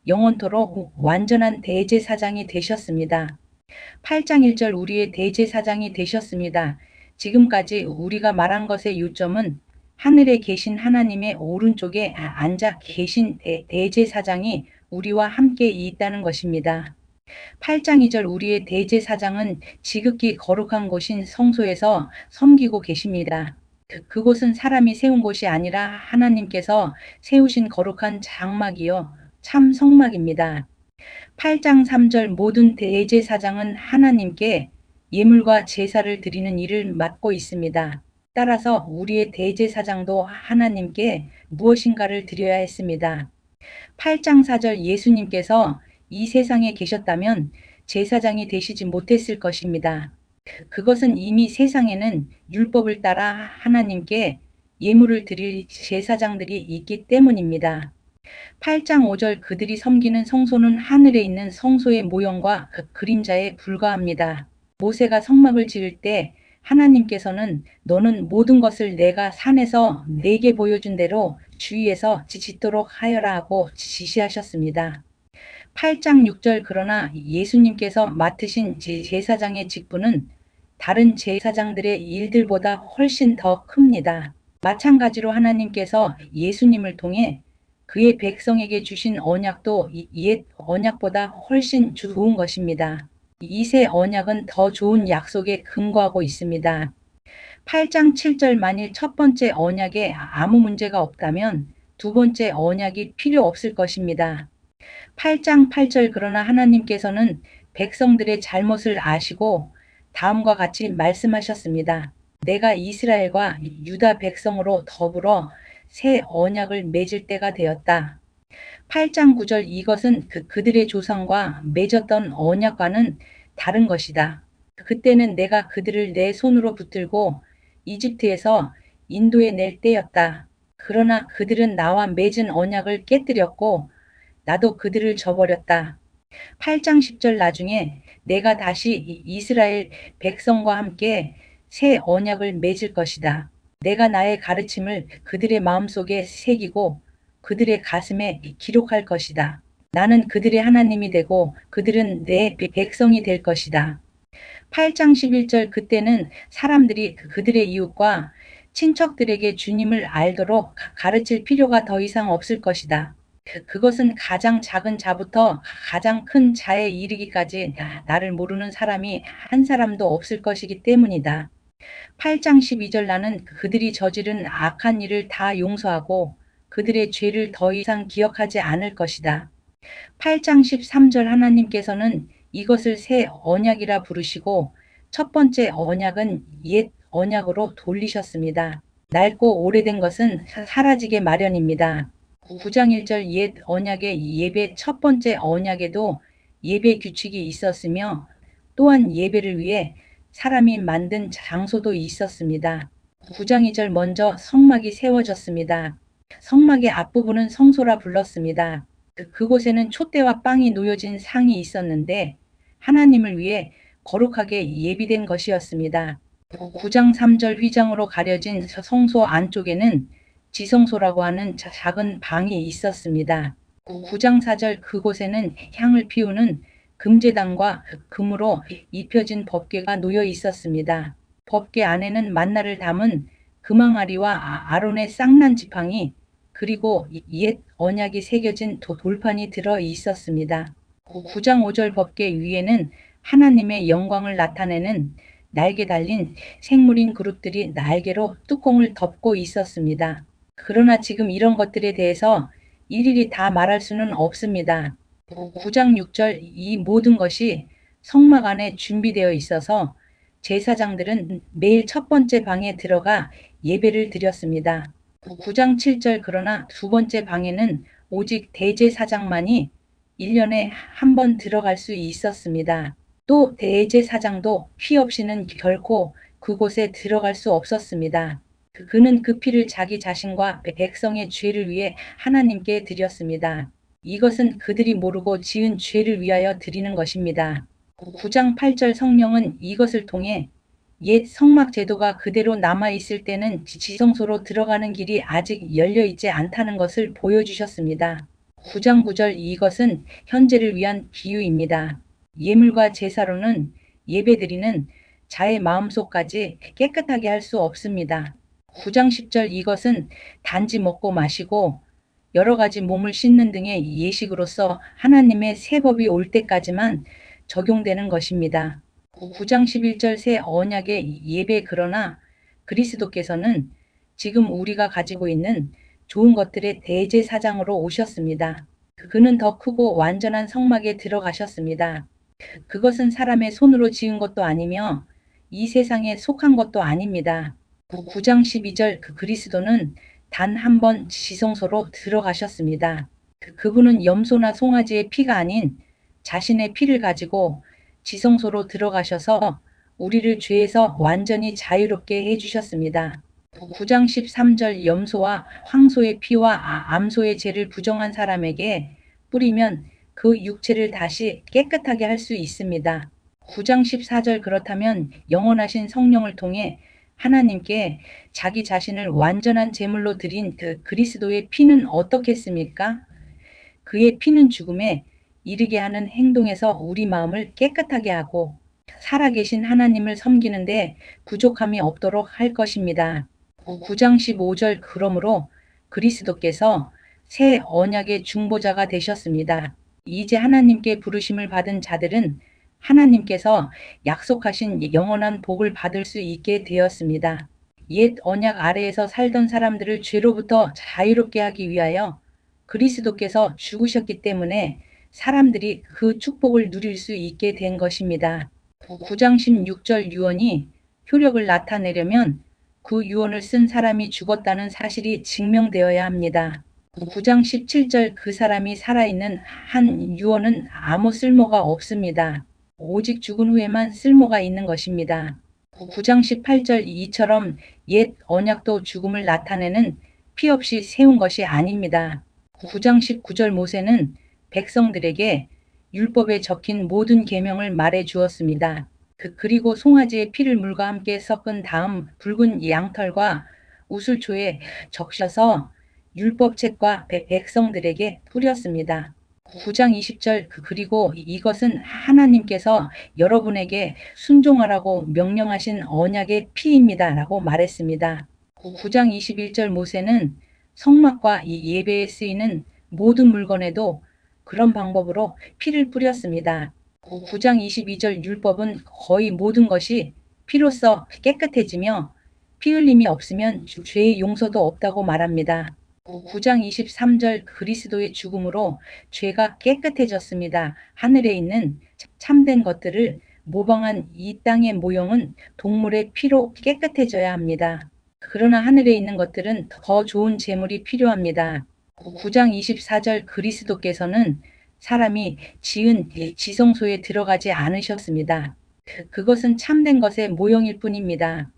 S1: 영원토록 완전한 대제사장이 되셨습니다. 8장 1절 우리의 대제사장이 되셨습니다. 지금까지 우리가 말한 것의 요점은 하늘에 계신 하나님의 오른쪽에 앉아 계신 대제사장이 우리와 함께 있다는 것입니다. 8장 2절 우리의 대제사장은 지극히 거룩한 곳인 성소에서 섬기고 계십니다. 그곳은 사람이 세운 곳이 아니라 하나님께서 세우신 거룩한 장막이요 참 성막입니다. 8장 3절 모든 대제사장은 하나님께 예물과 제사를 드리는 일을 맡고 있습니다. 따라서 우리의 대제사장도 하나님께 무엇인가를 드려야 했습니다. 8장 4절 예수님께서 이 세상에 계셨다면 제사장이 되시지 못했을 것입니다. 그것은 이미 세상에는 율법을 따라 하나님께 예물을 드릴 제사장들이 있기 때문입니다. 8장 5절 그들이 섬기는 성소는 하늘에 있는 성소의 모형과 그림자에 불과합니다. 모세가 성막을 지을 때 하나님께서는 너는 모든 것을 내가 산에서 내게 보여준 대로 주위에서 짓도록 하여라 하고 지시하셨습니다. 8장 6절 그러나 예수님께서 맡으신 제사장의 직분은 다른 제사장들의 일들보다 훨씬 더 큽니다. 마찬가지로 하나님께서 예수님을 통해 그의 백성에게 주신 언약도 옛 언약보다 훨씬 좋은 것입니다. 이 새 언약은 더 좋은 약속에 근거하고 있습니다. 8장 7절 만일 첫 번째 언약에 아무 문제가 없다면 두 번째 언약이 필요 없을 것입니다. 8장 8절 그러나 하나님께서는 백성들의 잘못을 아시고 다음과 같이 말씀하셨습니다. 내가 이스라엘과 유다 백성으로 더불어 새 언약을 맺을 때가 되었다. 8장 9절 이것은 그들의 조상과 맺었던 언약과는 다른 것이다. 그때는 내가 그들을 내 손으로 붙들고 이집트에서 인도에 낼 때였다. 그러나 그들은 나와 맺은 언약을 깨뜨렸고 나도 그들을 저버렸다. 8장 10절 나중에 내가 다시 이스라엘 백성과 함께 새 언약을 맺을 것이다. 내가 나의 가르침을 그들의 마음속에 새기고 그들의 가슴에 기록할 것이다. 나는 그들의 하나님이 되고 그들은 내 백성이 될 것이다. 8장 11절 그때는 사람들이 그들의 이웃과 친척들에게 주님을 알도록 가르칠 필요가 더 이상 없을 것이다. 그것은 가장 작은 자부터 가장 큰 자에 이르기까지 나를 모르는 사람이 한 사람도 없을 것이기 때문이다. 8장 12절 나는 그들이 저지른 악한 일을 다 용서하고 그들의 죄를 더 이상 기억하지 않을 것이다. 8장 13절 하나님께서는 이것을 새 언약이라 부르시고 첫 번째 언약은 옛 언약으로 돌리셨습니다. 낡고 오래된 것은 사라지게 마련입니다. 9장 1절 옛 언약의 예배 첫 번째 언약에도 예배 규칙이 있었으며 또한 예배를 위해 사람이 만든 장소도 있었습니다. 9장 2절 먼저 성막이 세워졌습니다. 성막의 앞부분은 성소라 불렀습니다. 그곳에는 촛대와 빵이 놓여진 상이 있었는데 하나님을 위해 거룩하게 예비된 것이었습니다. 9장 3절 휘장으로 가려진 성소 안쪽에는 지성소라고 하는 작은 방이 있었습니다. 9장 4절 그곳에는 향을 피우는 금제단과 금으로 입혀진 법궤가 놓여 있었습니다. 법궤 안에는 만나를 담은 금항아리와 아론의 쌍난 지팡이 그리고 옛 언약이 새겨진 돌판이 들어 있었습니다. 9장 5절 법궤 위에는 하나님의 영광을 나타내는 날개 달린 생물인 그룹들이 날개로 뚜껑을 덮고 있었습니다. 그러나 지금 이런 것들에 대해서 일일이 다 말할 수는 없습니다. 9장 6절 이 모든 것이 성막 안에 준비되어 있어서 제사장들은 매일 첫 번째 방에 들어가 예배를 드렸습니다. 9장 7절 그러나 두 번째 방에는 오직 대제사장만이 1년에 한 번 들어갈 수 있었습니다. 또 대제사장도 피 없이는 결코 그곳에 들어갈 수 없었습니다. 그는 그 피를 자기 자신과 백성의 죄를 위해 하나님께 드렸습니다. 이것은 그들이 모르고 지은 죄를 위하여 드리는 것입니다. 9장 8절 성령은 이것을 통해 옛 성막 제도가 그대로 남아있을 때는 지성소로 들어가는 길이 아직 열려있지 않다는 것을 보여주셨습니다. 9장 9절 이것은 현재를 위한 비유입니다. 예물과 제사로는 예배드리는 자의 마음속까지 깨끗하게 할 수 없습니다. 9장 10절 이것은 단지 먹고 마시고 여러 가지 몸을 씻는 등의 예식으로서 하나님의 새 법이 올 때까지만 적용되는 것입니다. 9장 11절 새 언약의 예배 그러나 그리스도께서는 지금 우리가 가지고 있는 좋은 것들의 대제사장으로 오셨습니다. 그는 더 크고 완전한 성막에 들어가셨습니다. 그것은 사람의 손으로 지은 것도 아니며 이 세상에 속한 것도 아닙니다. 9장 12절 그리스도는 단 한 번 지성소로 들어가셨습니다. 그분은 염소나 송아지의 피가 아닌 자신의 피를 가지고 지성소로 들어가셔서 우리를 죄에서 완전히 자유롭게 해주셨습니다. 9장 13절 염소와 황소의 피와 암소의 죄를 부정한 사람에게 뿌리면 그 육체를 다시 깨끗하게 할 수 있습니다. 9장 14절 그렇다면 영원하신 성령을 통해 하나님께 자기 자신을 완전한 제물로 드린 그 그리스도의 피는 어떻겠습니까? 그의 피는 죽음에 이르게 하는 행동에서 우리 마음을 깨끗하게 하고 살아계신 하나님을 섬기는데 부족함이 없도록 할 것입니다. 9장 15절 그러므로 그리스도께서 새 언약의 중보자가 되셨습니다. 이제 하나님께 부르심을 받은 자들은 하나님께서 약속하신 영원한 복을 받을 수 있게 되었습니다. 옛 언약 아래에서 살던 사람들을 죄로부터 자유롭게 하기 위하여 그리스도께서 죽으셨기 때문에 사람들이 그 축복을 누릴 수 있게 된 것입니다. 9장 16절 유언이 효력을 나타내려면 그 유언을 쓴 사람이 죽었다는 사실이 증명되어야 합니다. 9장 17절 그 사람이 살아있는 한 유언은 아무 쓸모가 없습니다. 오직 죽은 후에만 쓸모가 있는 것입니다. 9장 18절 이처럼 옛 언약도 죽음을 나타내는 피 없이 세운 것이 아닙니다. 9장 19절 모세는 백성들에게 율법에 적힌 모든 계명을 말해 주었습니다. 그리고 송아지의 피를 물과 함께 섞은 다음 붉은 양털과 우슬초에 적셔서 율법책과 백성들에게 뿌렸습니다. 9장 20절 그리고 이것은 하나님께서 여러분에게 순종하라고 명령하신 언약의 피입니다 라고 말했습니다. 9장 21절 모세는 성막과 예배에 쓰이는 모든 물건에도 그런 방법으로 피를 뿌렸습니다. 9장 22절 율법은 거의 모든 것이 피로써 깨끗해지며 피 흘림이 없으면 죄의 용서도 없다고 말합니다. 9장 23절 그리스도의 죽음으로 죄가 깨끗해졌습니다. 하늘에 있는 참된 것들을 모방한 이 땅의 모형은 동물의 피로 깨끗해져야 합니다. 그러나 하늘에 있는 것들은 더 좋은 재물이 필요합니다. 9장 24절 그리스도께서는 사람이 지은 지성소에 들어가지 않으셨습니다. 그것은 참된 것의 모형일 뿐입니다.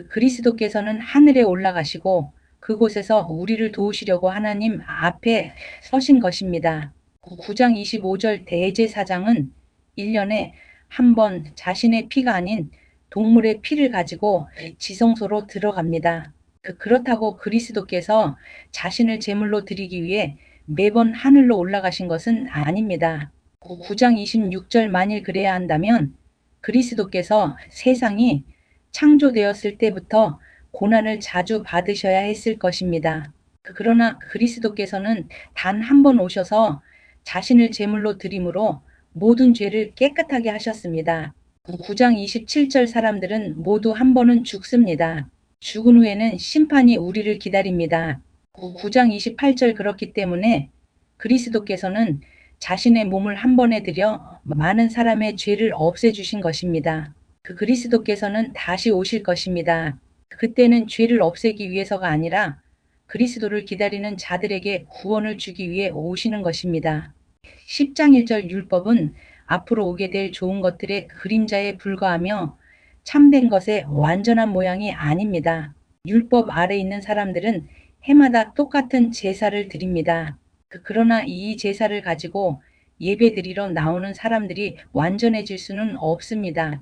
S1: 그리스도께서는 하늘에 올라가시고 그곳에서 우리를 도우시려고 하나님 앞에 서신 것입니다. 9장 25절 대제사장은 1년에 한 번 자신의 피가 아닌 동물의 피를 가지고 지성소로 들어갑니다. 그렇다고 그리스도께서 자신을 제물로 드리기 위해 매번 하늘로 올라가신 것은 아닙니다. 9장 26절 만일 그래야 한다면 그리스도께서 세상이 창조되었을 때부터 고난을 자주 받으셔야 했을 것입니다. 그러나 그리스도께서는 단 한 번 오셔서 자신을 제물로 드림으로 모든 죄를 깨끗하게 하셨습니다. 9장 27절 사람들은 모두 한 번은 죽습니다. 죽은 후에는 심판이 우리를 기다립니다. 9장 28절 그렇기 때문에 그리스도께서는 자신의 몸을 한 번에 들여 많은 사람의 죄를 없애주신 것입니다. 그리스도께서는 다시 오실 것입니다. 그때는 죄를 없애기 위해서가 아니라 그리스도를 기다리는 자들에게 구원을 주기 위해 오시는 것입니다. 10장 1절 율법은 앞으로 오게 될 좋은 것들의 그림자에 불과하며 참된 것의 완전한 모양이 아닙니다. 율법 아래 있는 사람들은 해마다 똑같은 제사를 드립니다. 그러나 이 제사를 가지고 예배드리러 나오는 사람들이 완전해질 수는 없습니다.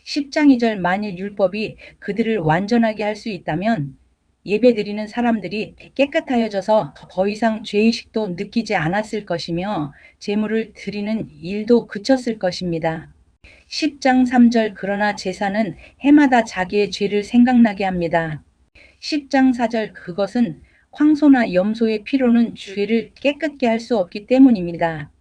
S1: 10장 2절 만일 율법이 그들을 완전하게 할 수 있다면 예배드리는 사람들이 깨끗하여져서 더 이상 죄의식도 느끼지 않았을 것이며 제물을 드리는 일도 그쳤을 것입니다. 10장 3절 그러나 제사는 해마다 자기의 죄를 생각나게 합니다. 10장 4절 그것은 황소나 염소의 피로는 죄를 깨끗게 할 수 없기 때문입니다.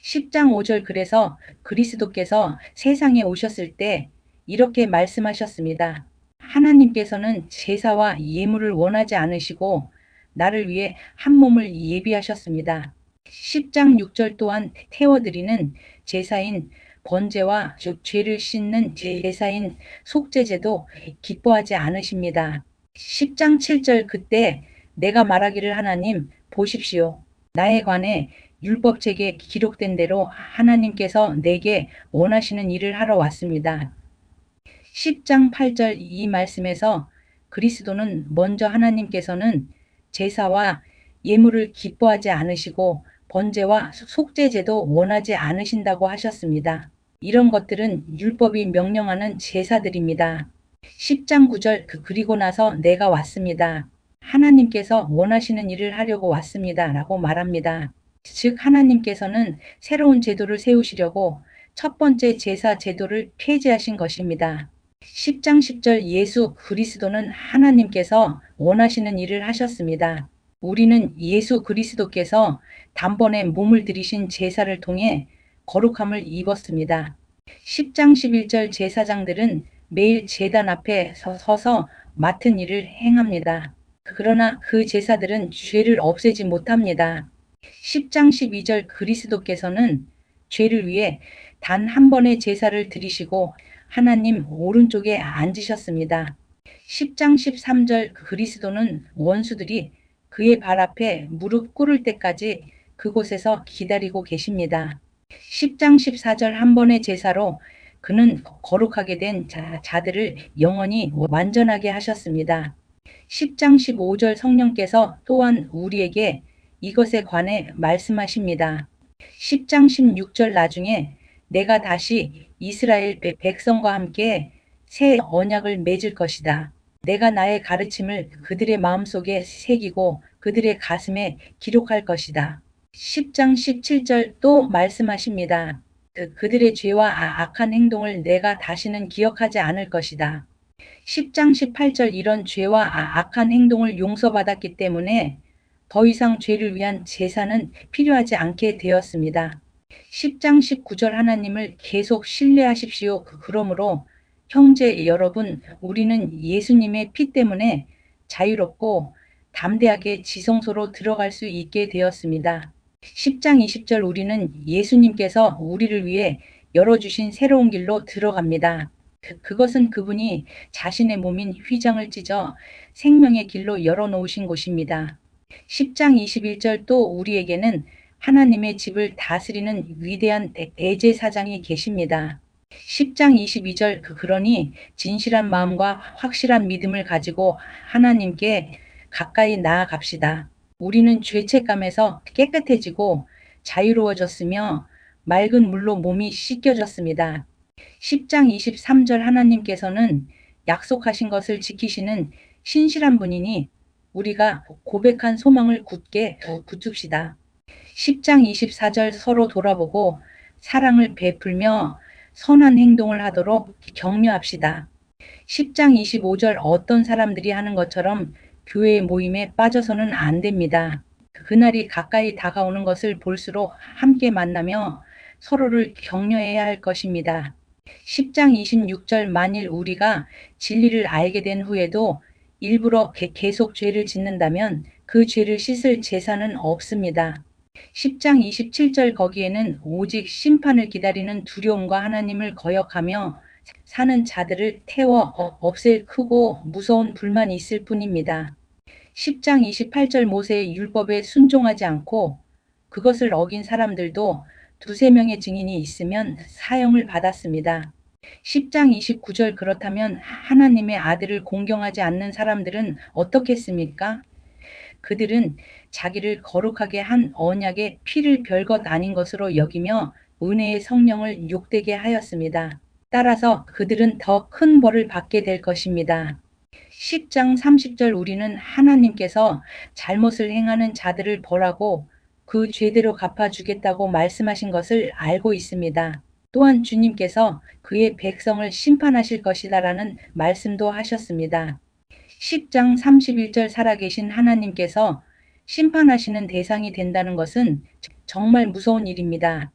S1: 10장 5절 그래서 그리스도께서 세상에 오셨을 때 이렇게 말씀하셨습니다. 하나님께서는 제사와 예물을 원하지 않으시고 나를 위해 한 몸을 예비하셨습니다. 10장 6절 또한 태워드리는 제사인 번제와 죄를 씻는 제사인 속죄제도 기뻐하지 않으십니다. 10장 7절 그때 내가 말하기를 하나님 보십시오. 나에 관해 율법책에 기록된 대로 하나님께서 내게 원하시는 일을 하러 왔습니다. 10장 8절 이 말씀에서 그리스도는 먼저 하나님께서는 제사와 예물을 기뻐하지 않으시고 번제와 속죄제도 원하지 않으신다고 하셨습니다. 이런 것들은 율법이 명령하는 제사들입니다. 10장 9절 그리고 나서 내가 왔습니다. 하나님께서 원하시는 일을 하려고 왔습니다. 라고 말합니다. 즉 하나님께서는 새로운 제도를 세우시려고 첫 번째 제사 제도를 폐지하신 것입니다. 10장 10절 예수 그리스도는 하나님께서 원하시는 일을 하셨습니다. 우리는 예수 그리스도께서 단번에 몸을 들이신 제사를 통해 거룩함을 입었습니다. 10장 11절 제사장들은 매일 제단 앞에 서서 맡은 일을 행합니다. 그러나 그 제사들은 죄를 없애지 못합니다. 10장 12절 그리스도께서는 죄를 위해 단 한 번의 제사를 드리시고 하나님 오른쪽에 앉으셨습니다. 10장 13절 그리스도는 원수들이 그의 발 앞에 무릎 꿇을 때까지 그곳에서 기다리고 계십니다. 10장 14절 한 번의 제사로 그는 거룩하게 된 자들을 영원히 완전하게 하셨습니다. 10장 15절 성령께서 또한 우리에게 이것에 관해 말씀하십니다. 10장 16절 나중에 내가 다시 이스라엘 백성과 함께 새 언약을 맺을 것이다. 내가 나의 가르침을 그들의 마음속에 새기고 그들의 가슴에 기록할 것이다. 10장 17절 또 말씀하십니다. 그들의 죄와 악한 행동을 내가 다시는 기억하지 않을 것이다. 10장 18절 이런 죄와 악한 행동을 용서받았기 때문에 더 이상 죄를 위한 제사는 필요하지 않게 되었습니다. 10장 19절 하나님을 계속 신뢰하십시오. 그러므로 형제 여러분, 우리는 예수님의 피 때문에 자유롭고 담대하게 지성소로 들어갈 수 있게 되었습니다. 10장 20절 우리는 예수님께서 우리를 위해 열어주신 새로운 길로 들어갑니다. 그것은 그분이 자신의 몸인 휘장을 찢어 생명의 길로 열어놓으신 곳입니다. 10장 21절 또 우리에게는 하나님의 집을 다스리는 위대한 대제사장이 계십니다. 10장 22절 그러니 진실한 마음과 확실한 믿음을 가지고 하나님께 가까이 나아갑시다. 우리는 죄책감에서 깨끗해지고 자유로워졌으며 맑은 물로 몸이 씻겨졌습니다. 10장 23절 하나님께서는 약속하신 것을 지키시는 신실한 분이니 우리가 고백한 소망을 굳게 붙듭시다. 10장 24절 서로 돌아보고 사랑을 베풀며 선한 행동을 하도록 격려합시다. 10장 25절 어떤 사람들이 하는 것처럼 교회 모임에 빠져서는 안 됩니다. 그날이 가까이 다가오는 것을 볼수록 함께 만나며 서로를 격려해야 할 것입니다. 10장 26절 만일 우리가 진리를 알게 된 후에도 일부러 계속 죄를 짓는다면 그 죄를 씻을 제사는 없습니다. 10장 27절 거기에는 오직 심판을 기다리는 두려움과 하나님을 거역하며 사는 자들을 태워 없앨 크고 무서운 불만이 있을 뿐입니다. 10장 28절 모세의 율법에 순종하지 않고 그것을 어긴 사람들도 두세 명의 증인이 있으면 사형을 받았습니다. 10장 29절 그렇다면 하나님의 아들을 공경하지 않는 사람들은 어떻겠습니까? 그들은 자기를 거룩하게 한 언약의 피를 별것 아닌 것으로 여기며 은혜의 성령을 욕되게 하였습니다. 따라서 그들은 더 큰 벌을 받게 될 것입니다. 10장 30절 우리는 하나님께서 잘못을 행하는 자들을 벌하고 그 죄대로 갚아주겠다고 말씀하신 것을 알고 있습니다. 또한 주님께서 그의 백성을 심판하실 것이다라는 말씀도 하셨습니다. 10장 31절 살아계신 하나님께서 심판하시는 대상이 된다는 것은 정말 무서운 일입니다.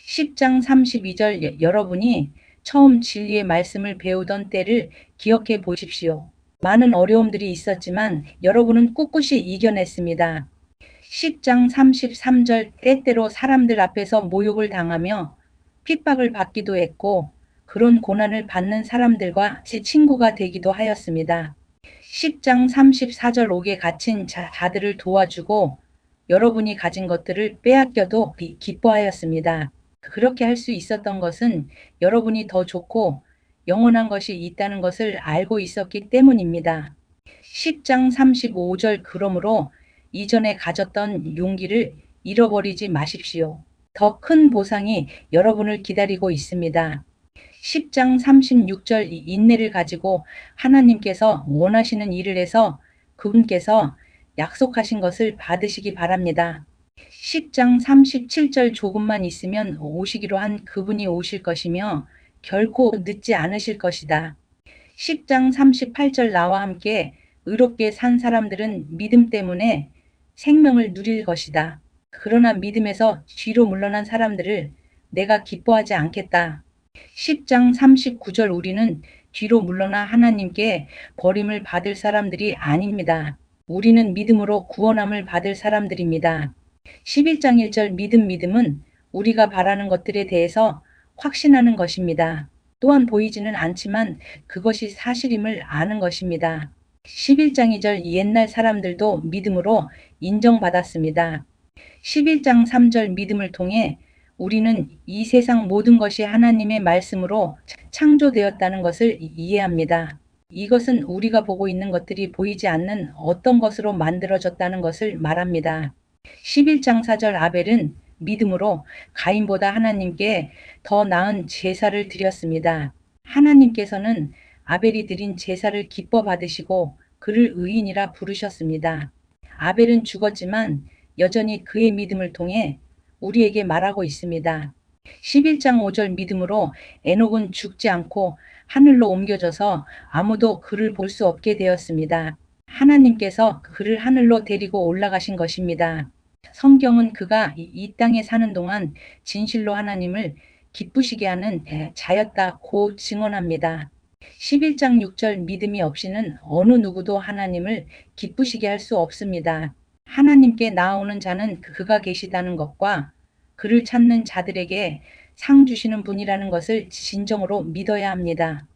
S1: 10장 32절 여러분이 처음 진리의 말씀을 배우던 때를 기억해 보십시오. 많은 어려움들이 있었지만 여러분은 꿋꿋이 이겨냈습니다. 10장 33절 때때로 사람들 앞에서 모욕을 당하며 핍박을 받기도 했고 그런 고난을 받는 사람들과 친구가 되기도 하였습니다. 10장 34절 옥에 갇힌 자들을 도와주고 여러분이 가진 것들을 빼앗겨도 기뻐하였습니다. 그렇게 할 수 있었던 것은 여러분이 더 좋고 영원한 것이 있다는 것을 알고 있었기 때문입니다. 10장 35절 그러므로 이전에 가졌던 용기를 잃어버리지 마십시오. 더 큰 보상이 여러분을 기다리고 있습니다. 10장 36절 인내를 가지고 하나님께서 원하시는 일을 해서 그분께서 약속하신 것을 받으시기 바랍니다. 10장 37절 조금만 있으면 오시기로 한 그분이 오실 것이며 결코 늦지 않으실 것이다. 10장 38절 나와 함께 의롭게 산 사람들은 믿음 때문에 생명을 누릴 것이다. 그러나 믿음에서 뒤로 물러난 사람들을 내가 기뻐하지 않겠다. 10장 39절 우리는 뒤로 물러나 하나님께 버림을 받을 사람들이 아닙니다. 우리는 믿음으로 구원함을 받을 사람들입니다. 11장 1절 믿음은 우리가 바라는 것들에 대해서 확신하는 것입니다. 또한 보이지는 않지만 그것이 사실임을 아는 것입니다. 11장 2절 옛날 사람들도 믿음으로 인정받았습니다. 11장 3절 믿음을 통해 우리는 이 세상 모든 것이 하나님의 말씀으로 창조되었다는 것을 이해합니다. 이것은 우리가 보고 있는 것들이 보이지 않는 어떤 것으로 만들어졌다는 것을 말합니다. 11장 4절 아벨은 믿음으로 가인보다 하나님께 더 나은 제사를 드렸습니다. 하나님께서는 아벨이 드린 제사를 기뻐 받으시고 그를 의인이라 부르셨습니다. 아벨은 죽었지만 여전히 그의 믿음을 통해 우리에게 말하고 있습니다. 11장 5절 믿음으로 에녹은 죽지 않고 하늘로 옮겨져서 아무도 그를 볼 수 없게 되었습니다. 하나님께서 그를 하늘로 데리고 올라가신 것입니다. 성경은 그가 이 땅에 사는 동안 진실로 하나님을 기쁘시게 하는 자였다고 증언합니다. 11장 6절 믿음이 없이는 어느 누구도 하나님을 기쁘시게 할 수 없습니다. 하나님께 나아오는 자는 그가 계시다는 것과 그를 찾는 자들에게 상 주시는 분이라는 것을 진정으로 믿어야 합니다.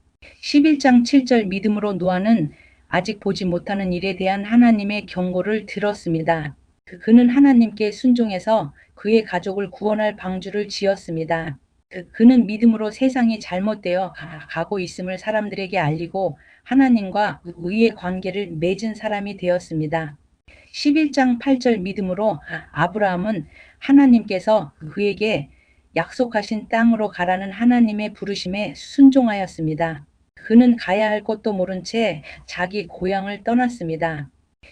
S1: 11장 7절 믿음으로 노아는 아직 보지 못하는 일에 대한 하나님의 경고를 들었습니다. 그는 하나님께 순종해서 그의 가족을 구원할 방주를 지었습니다. 그는 믿음으로 세상이 잘못되어 가고 있음을 사람들에게 알리고 하나님과 의의 관계를 맺은 사람이 되었습니다. 11장 8절 믿음으로 아브라함은 하나님께서 그에게 약속하신 땅으로 가라는 하나님의 부르심에 순종하였습니다. 그는 가야 할 곳도 모른 채 자기 고향을 떠났습니다.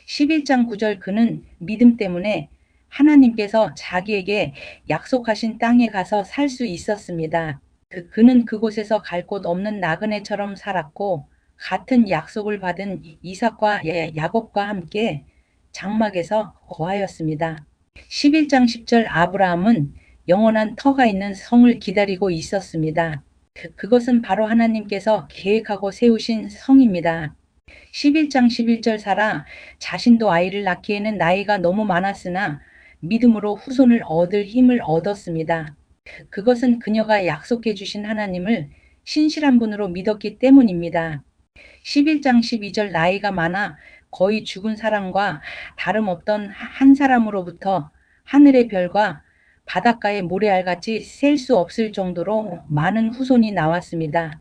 S1: 11장 9절 그는 믿음 때문에 하나님께서 자기에게 약속하신 땅에 가서 살 수 있었습니다. 그는 그곳에서 갈 곳 없는 나그네처럼 살았고 같은 약속을 받은 이삭과 야곱과 함께 장막에서 거하였습니다. 11장 10절 아브라함은 영원한 터가 있는 성을 기다리고 있었습니다. 그것은 바로 하나님께서 계획하고 세우신 성입니다. 11장 11절 사라 자신도 아이를 낳기에는 나이가 너무 많았으나 믿음으로 후손을 얻을 힘을 얻었습니다. 그것은 그녀가 약속해 주신 하나님을 신실한 분으로 믿었기 때문입니다. 11장 12절 나이가 많아 거의 죽은 사람과 다름없던 한 사람으로부터 하늘의 별과 바닷가의 모래알같이 셀 수 없을 정도로 많은 후손이 나왔습니다.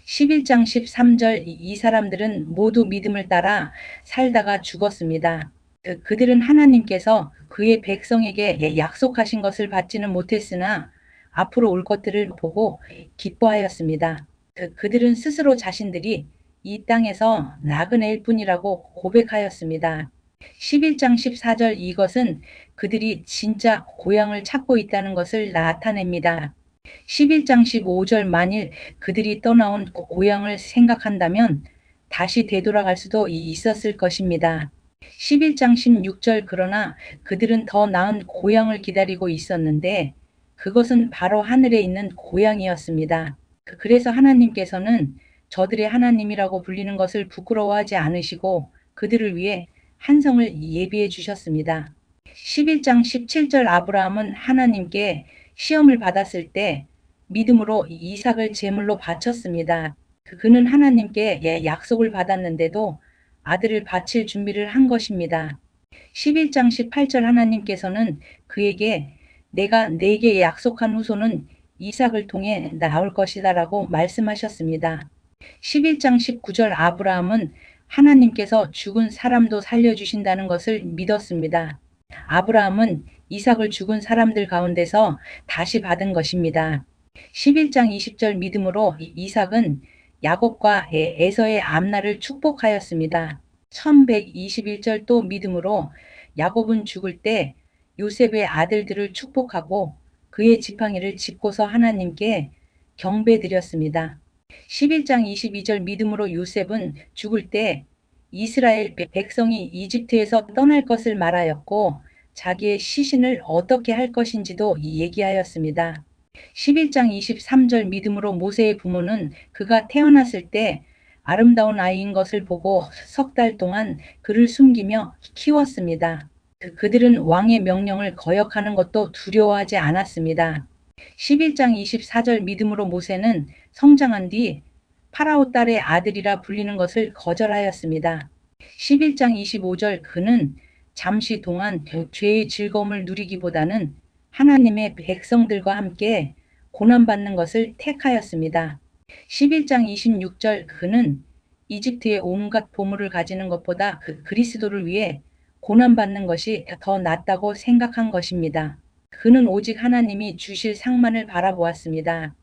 S1: 11장 13절 이 사람들은 모두 믿음을 따라 살다가 죽었습니다. 그들은 하나님께서 그의 백성에게 약속하신 것을 받지는 못했으나 앞으로 올 것들을 보고 기뻐하였습니다. 그들은 스스로 자신들이 이 땅에서 나그네일 뿐이라고 고백하였습니다. 11장 14절 이것은 그들이 진짜 고향을 찾고 있다는 것을 나타냅니다. 11장 15절 만일 그들이 떠나온 고향을 생각한다면 다시 되돌아갈 수도 있었을 것입니다. 11장 16절 그러나 그들은 더 나은 고향을 기다리고 있었는데 그것은 바로 하늘에 있는 고향이었습니다. 그래서 하나님께서는 저들의 하나님이라고 불리는 것을 부끄러워하지 않으시고 그들을 위해 한 성을 예비해 주셨습니다. 11장 17절 아브라함은 하나님께 시험을 받았을 때 믿음으로 이삭을 제물로 바쳤습니다. 그는 하나님께 약속을 받았는데도 아들을 바칠 준비를 한 것입니다. 11장 18절 하나님께서는 그에게 내가 네게 약속한 후손은 이삭을 통해 나올 것이다 라고 말씀하셨습니다. 11장 19절 아브라함은 하나님께서 죽은 사람도 살려주신다는 것을 믿었습니다. 아브라함은 이삭을 죽은 사람들 가운데서 다시 받은 것입니다. 11장 20절 믿음으로 이삭은 야곱과 에서의 앞날을 축복하였습니다. 1121절 또 믿음으로 야곱은 죽을 때 요셉의 아들들을 축복하고 그의 지팡이를 짚고서 하나님께 경배드렸습니다. 11장 22절 믿음으로 요셉은 죽을 때 이스라엘 백성이 이집트에서 떠날 것을 말하였고 자기의 시신을 어떻게 할 것인지도 얘기하였습니다. 11장 23절 믿음으로 모세의 부모는 그가 태어났을 때 아름다운 아이인 것을 보고 석 달 동안 그를 숨기며 키웠습니다. 그들은 왕의 명령을 거역하는 것도 두려워하지 않았습니다. 11장 24절 믿음으로 모세는 성장한 뒤 파라오 딸의 아들이라 불리는 것을 거절하였습니다. 11장 25절 그는 잠시 동안 죄의 즐거움을 누리기보다는 하나님의 백성들과 함께 고난받는 것을 택하였습니다. 11장 26절 그는 이집트의 온갖 보물을 가지는 것보다 그리스도를 위해 고난받는 것이 더 낫다고 생각한 것입니다. 그는 오직 하나님이 주실 상만을 바라보았습니다.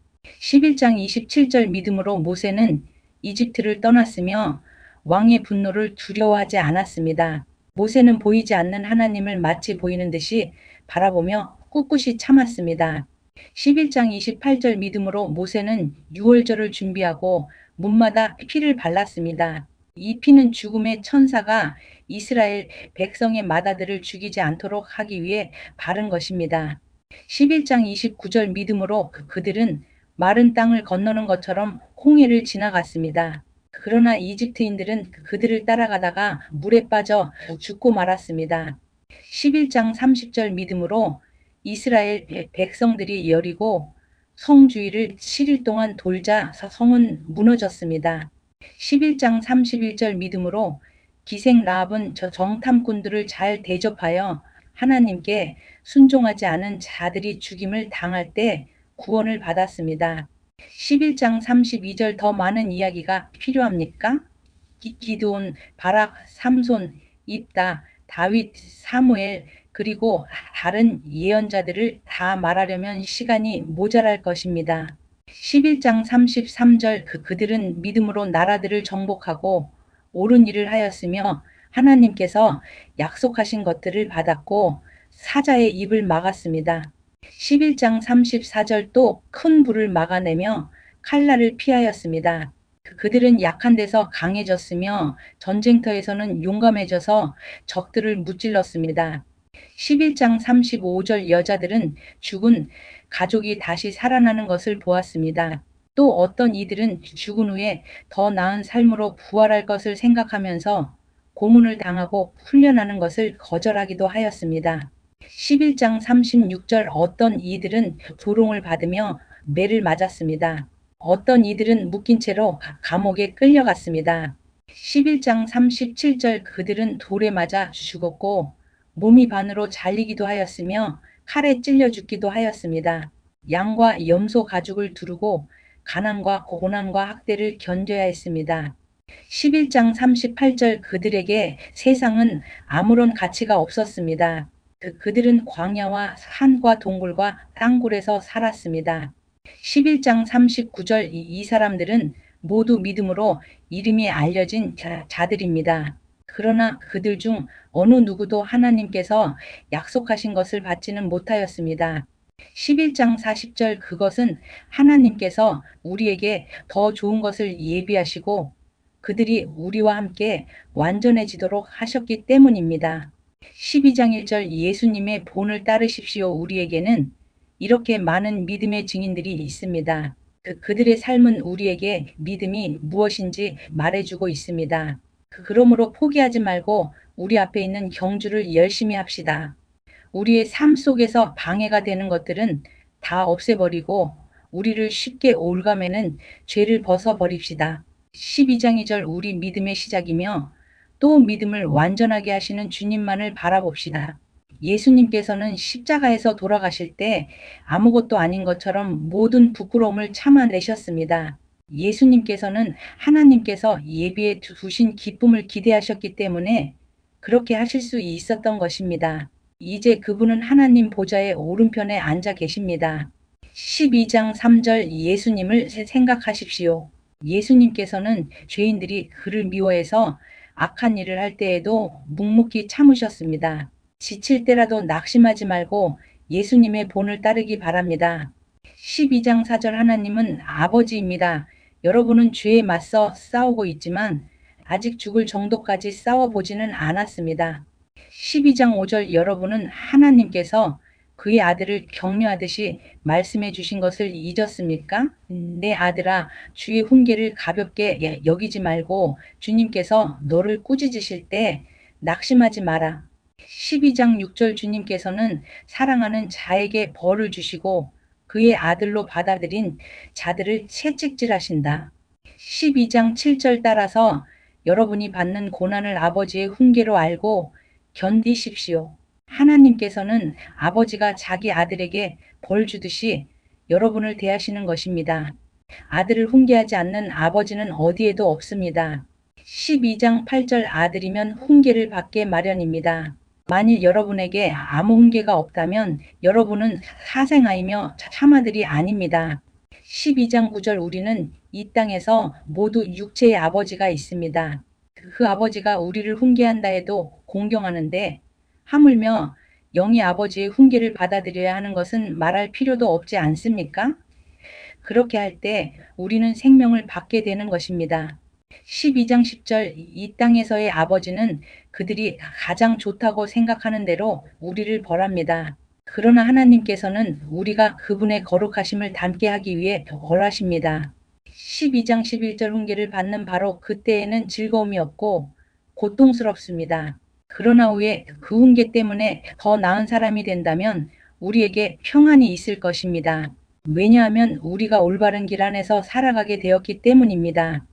S1: 11장 27절 믿음으로 모세는 이집트를 떠났으며 왕의 분노를 두려워하지 않았습니다. 모세는 보이지 않는 하나님을 마치 보이는 듯이 바라보며 꿋꿋이 참았습니다. 11장 28절 믿음으로 모세는 유월절을 준비하고 문마다 피를 발랐습니다. 이 피는 죽음의 천사가 이스라엘 백성의 마다들을 죽이지 않도록 하기 위해 바른 것입니다. 11장 29절 믿음으로 그들은 마른 땅을 건너는 것처럼 홍해를 지나갔습니다. 그러나 이집트인들은 그들을 따라가다가 물에 빠져 죽고 말았습니다. 11장 30절 믿음으로 이스라엘 백성들이 여리고 성 주위를 7일 동안 돌자 성은 무너졌습니다. 11장 31절 믿음으로 기생 라합은 저 정탐꾼들을 잘 대접하여 하나님께 순종하지 않은 자들이 죽임을 당할 때 구원을 받았습니다. 11장 32절 더 많은 이야기가 필요합니까? 기드온, 바락, 삼손, 입다, 다윗, 사무엘 그리고 다른 예언자들을 다 말하려면 시간이 모자랄 것입니다. 11장 33절 그들은 믿음으로 나라들을 정복하고 옳은 일을 하였으며 하나님께서 약속하신 것들을 받았고 사자의 입을 막았습니다. 11장 34절 또 큰 불을 막아내며 칼날을 피하였습니다. 그들은 약한 데서 강해졌으며 전쟁터에서는 용감해져서 적들을 무찔렀습니다. 11장 35절 여자들은 죽은 가족이 다시 살아나는 것을 보았습니다. 또 어떤 이들은 죽은 후에 더 나은 삶으로 부활할 것을 생각하면서 고문을 당하고 훈련하는 것을 거절하기도 하였습니다. 11장 36절 어떤 이들은 조롱을 받으며 매를 맞았습니다. 어떤 이들은 묶인 채로 감옥에 끌려갔습니다. 11장 37절 그들은 돌에 맞아 죽었고 몸이 반으로 잘리기도 하였으며 칼에 찔려 죽기도 하였습니다. 양과 염소 가죽을 두르고 가난과 고난과 학대를 견뎌야 했습니다. 11장 38절 그들에게 세상은 아무런 가치가 없었습니다. 그들은 광야와 산과 동굴과 땅굴에서 살았습니다. 11장 39절 이 사람들은 모두 믿음으로 이름이 알려진 자들입니다. 그러나 그들 중 어느 누구도 하나님께서 약속하신 것을 받지는 못하였습니다. 11장 40절 그것은 하나님께서 우리에게 더 좋은 것을 예비하시고 그들이 우리와 함께 완전해지도록 하셨기 때문입니다. 12장 1절 예수님의 본을 따르십시오. 우리에게는 이렇게 많은 믿음의 증인들이 있습니다. 그들의 삶은 우리에게 믿음이 무엇인지 말해주고 있습니다. 그러므로 포기하지 말고 우리 앞에 있는 경주를 열심히 합시다. 우리의 삶 속에서 방해가 되는 것들은 다 없애버리고 우리를 쉽게 올가매는 죄를 벗어버립시다. 12장 2절 우리 믿음의 시작이며 또 믿음을 완전하게 하시는 주님만을 바라봅시다. 예수님께서는 십자가에서 돌아가실 때 아무것도 아닌 것처럼 모든 부끄러움을 참아내셨습니다. 예수님께서는 하나님께서 예비해 두신 기쁨을 기대하셨기 때문에 그렇게 하실 수 있었던 것입니다. 이제 그분은 하나님 보좌의 오른편에 앉아 계십니다. 12장 3절 예수님을 생각하십시오. 예수님께서는 죄인들이 그를 미워해서 악한 일을 할 때에도 묵묵히 참으셨습니다. 지칠 때라도 낙심하지 말고 예수님의 본을 따르기 바랍니다. 12장 4절 하나님은 아버지입니다. 여러분은 죄에 맞서 싸우고 있지만 아직 죽을 정도까지 싸워보지는 않았습니다. 12장 5절 여러분은 하나님께서 그의 아들을 격려하듯이 말씀해 주신 것을 잊었습니까? 내 아들아 주의 훈계를 가볍게 여기지 말고 주님께서 너를 꾸짖으실 때 낙심하지 마라. 12장 6절 주님께서는 사랑하는 자에게 벌을 주시고 그의 아들로 받아들인 자들을 채찍질하신다. 12장 7절 따라서 여러분이 받는 고난을 아버지의 훈계로 알고 견디십시오. 하나님께서는 아버지가 자기 아들에게 벌 주듯이 여러분을 대하시는 것입니다. 아들을 훈계하지 않는 아버지는 어디에도 없습니다. 12장 8절 아들이면 훈계를 받게 마련입니다. 만일 여러분에게 아무 훈계가 없다면 여러분은 사생아이며 참아들이 아닙니다. 12장 9절 우리는 이 땅에서 모두 육체의 아버지가 있습니다. 그 아버지가 우리를 훈계한다 해도 공경하는데 하물며 영의 아버지의 훈계를 받아들여야 하는 것은 말할 필요도 없지 않습니까? 그렇게 할 때 우리는 생명을 받게 되는 것입니다. 12장 10절 이 땅에서의 아버지는 그들이 가장 좋다고 생각하는 대로 우리를 벌합니다. 그러나 하나님께서는 우리가 그분의 거룩하심을 닮게 하기 위해 벌하십니다. 12장 11절 훈계를 받는 바로 그때에는 즐거움이 없고 고통스럽습니다. 그러나 후에 그 훈계 때문에 더 나은 사람이 된다면 우리에게 평안이 있을 것입니다. 왜냐하면 우리가 올바른 길 안에서 살아가게 되었기 때문입니다.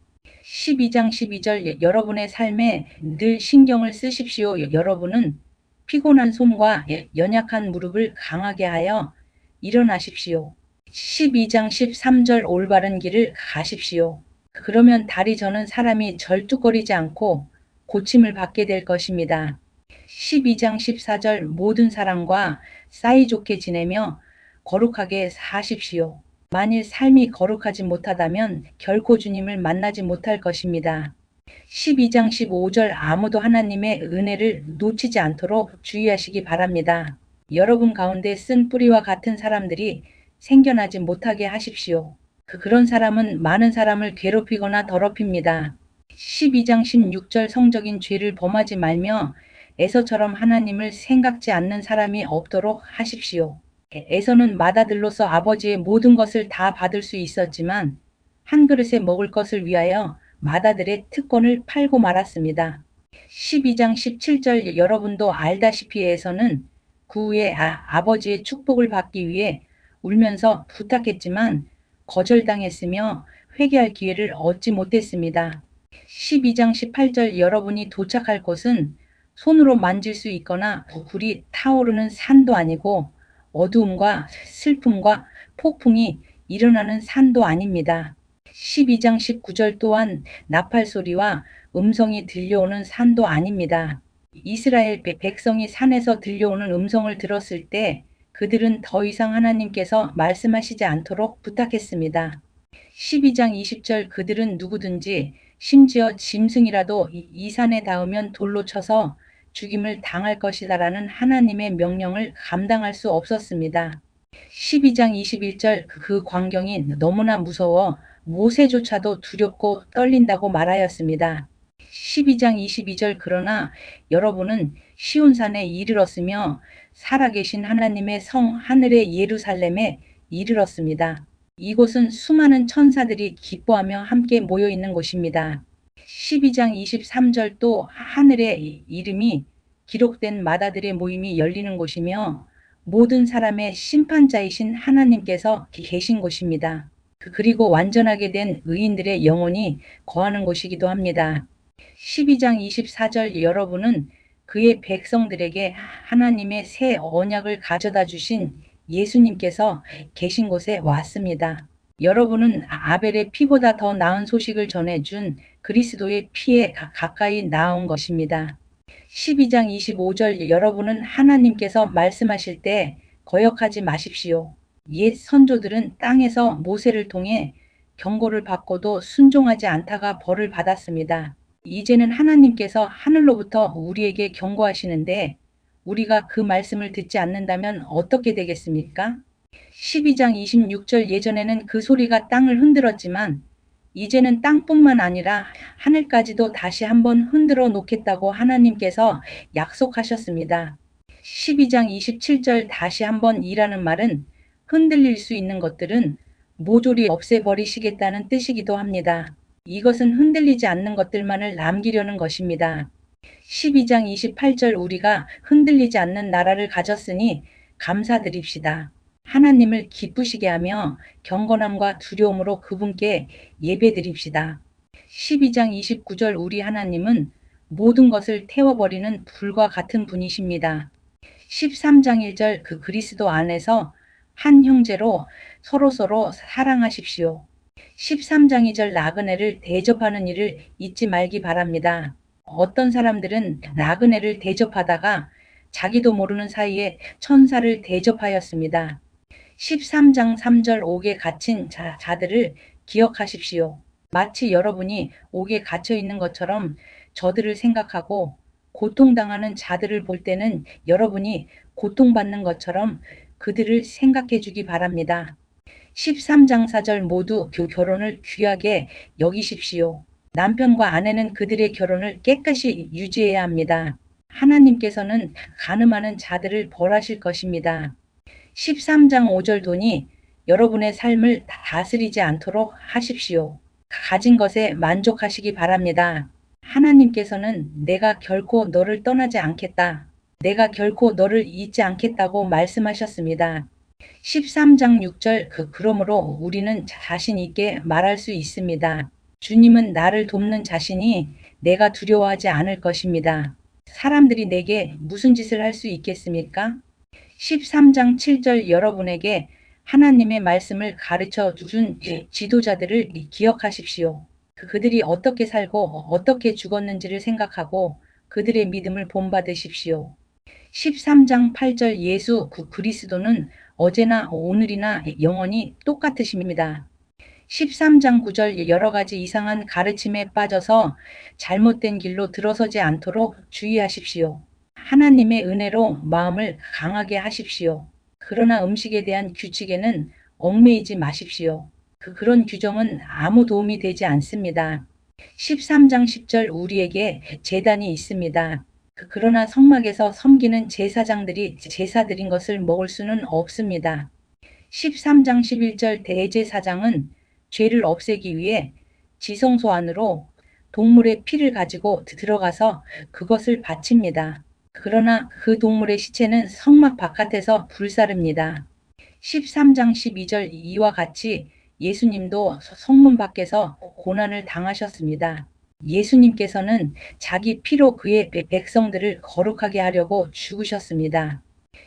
S1: 12장 12절 여러분의 삶에 늘 신경을 쓰십시오. 여러분은 피곤한 손과 연약한 무릎을 강하게 하여 일어나십시오. 12장 13절 올바른 길을 가십시오. 그러면 다리 저는 사람이 절뚝거리지 않고 고침을 받게 될 것입니다. 12장 14절 모든 사람과 사이좋게 지내며 거룩하게 사십시오. 만일 삶이 거룩하지 못하다면 결코 주님을 만나지 못할 것입니다. 12장 15절 아무도 하나님의 은혜를 놓치지 않도록 주의하시기 바랍니다. 여러분 가운데 쓴 뿌리와 같은 사람들이 생겨나지 못하게 하십시오. 그런 사람은 많은 사람을 괴롭히거나 더럽힙니다. 12장 16절 성적인 죄를 범하지 말며 에서처럼 하나님을 생각지 않는 사람이 없도록 하십시오. 에서는 맏아들로서 아버지의 모든 것을 다 받을 수 있었지만 한 그릇에 먹을 것을 위하여 맏아들의 특권을 팔고 말았습니다. 12장 17절 여러분도 알다시피 에서는 그 후에 아버지의 축복을 받기 위해 울면서 부탁했지만 거절당했으며 회개할 기회를 얻지 못했습니다. 12장 18절 여러분이 도착할 곳은 손으로 만질 수 있거나 불이 타오르는 산도 아니고 어두움과 슬픔과 폭풍이 일어나는 산도 아닙니다. 12장 19절 또한 나팔 소리와 음성이 들려오는 산도 아닙니다. 이스라엘 백성이 산에서 들려오는 음성을 들었을 때 그들은 더 이상 하나님께서 말씀하시지 않도록 부탁했습니다. 12장 20절 그들은 누구든지 심지어 짐승이라도 이 산에 닿으면 돌로 쳐서 죽임을 당할 것이다라는 하나님의 명령을 감당할 수 없었습니다. 12장 21절 그 광경이 너무나 무서워 모세조차도 두렵고 떨린다고 말하였습니다. 12장 22절 그러나 여러분은 시온산에 이르렀으며 살아계신 하나님의 성 하늘의 예루살렘에 이르렀습니다. 이곳은 수많은 천사들이 기뻐하며 함께 모여 있는 곳입니다. 12장 23절 또 하늘의 이름이 기록된 맏아들의 모임이 열리는 곳이며 모든 사람의 심판자이신 하나님께서 계신 곳입니다. 그리고 완전하게 된 의인들의 영혼이 거하는 곳이기도 합니다. 12장 24절 여러분은 그의 백성들에게 하나님의 새 언약을 가져다 주신 예수님께서 계신 곳에 왔습니다. 여러분은 아벨의 피보다 더 나은 소식을 전해준 그리스도의 피에 가까이 나온 것입니다. 12장 25절 여러분은 하나님께서 말씀하실 때 거역하지 마십시오. 옛 선조들은 땅에서 모세를 통해 경고를 받고도 순종하지 않다가 벌을 받았습니다. 이제는 하나님께서 하늘로부터 우리에게 경고하시는데 우리가 그 말씀을 듣지 않는다면 어떻게 되겠습니까? 12장 26절 예전에는 그 소리가 땅을 흔들었지만 이제는 땅뿐만 아니라 하늘까지도 다시 한번 흔들어 놓겠다고 하나님께서 약속하셨습니다. 12장 27절 다시 한번 이라는 말은 흔들릴 수 있는 것들은 모조리 없애버리시겠다는 뜻이기도 합니다. 이것은 흔들리지 않는 것들만을 남기려는 것입니다. 12장 28절 우리가 흔들리지 않는 나라를 가졌으니 감사드립시다. 하나님을 기쁘시게 하며 경건함과 두려움으로 그분께 예배드립시다. 12장 29절 우리 하나님은 모든 것을 태워버리는 불과 같은 분이십니다. 13장 1절 그 그리스도 안에서 한 형제로 서로서로 사랑하십시오. 13장 2절 나그네를 대접하는 일을 잊지 말기 바랍니다. 어떤 사람들은 나그네를 대접하다가 자기도 모르는 사이에 천사를 대접하였습니다. 13장 3절 옥에 갇힌 자들을 기억하십시오. 마치 여러분이 옥에 갇혀 있는 것처럼 저들을 생각하고 고통당하는 자들을 볼 때는 여러분이 고통받는 것처럼 그들을 생각해 주기 바랍니다. 13장 4절 모두 결혼을 귀하게 여기십시오. 남편과 아내는 그들의 결혼을 깨끗이 유지해야 합니다. 하나님께서는 간음하는 자들을 벌하실 것입니다. 13장 5절 돈이 여러분의 삶을 다스리지 않도록 하십시오. 가진 것에 만족하시기 바랍니다. 하나님께서는 내가 결코 너를 떠나지 않겠다. 내가 결코 너를 잊지 않겠다고 말씀하셨습니다. 13장 6절 그러므로 우리는 자신 있게 말할 수 있습니다. 주님은 나를 돕는 자신이 내가 두려워하지 않을 것입니다. 사람들이 내게 무슨 짓을 할 수 있겠습니까? 13장 7절 여러분에게 하나님의 말씀을 가르쳐 준 지도자들을 기억하십시오. 그들이 어떻게 살고 어떻게 죽었는지를 생각하고 그들의 믿음을 본받으십시오. 13장 8절 예수 그리스도는 어제나 오늘이나 영원히 똑같으십니다. 13장 9절 여러 가지 이상한 가르침에 빠져서 잘못된 길로 들어서지 않도록 주의하십시오. 하나님의 은혜로 마음을 강하게 하십시오. 그러나 음식에 대한 규칙에는 얽매이지 마십시오. 그런 규정은 아무 도움이 되지 않습니다. 13장 10절 우리에게 제단이 있습니다. 그러나 성막에서 섬기는 제사장들이 제사 드린 것을 먹을 수는 없습니다. 13장 11절 대제사장은 죄를 없애기 위해 지성소 안으로 동물의 피를 가지고 들어가서 그것을 바칩니다. 그러나 그 동물의 시체는 성막 바깥에서 불사릅니다. 13장 12절 이와 같이 예수님도 성문 밖에서 고난을 당하셨습니다. 예수님께서는 자기 피로 그의 백성들을 거룩하게 하려고 죽으셨습니다.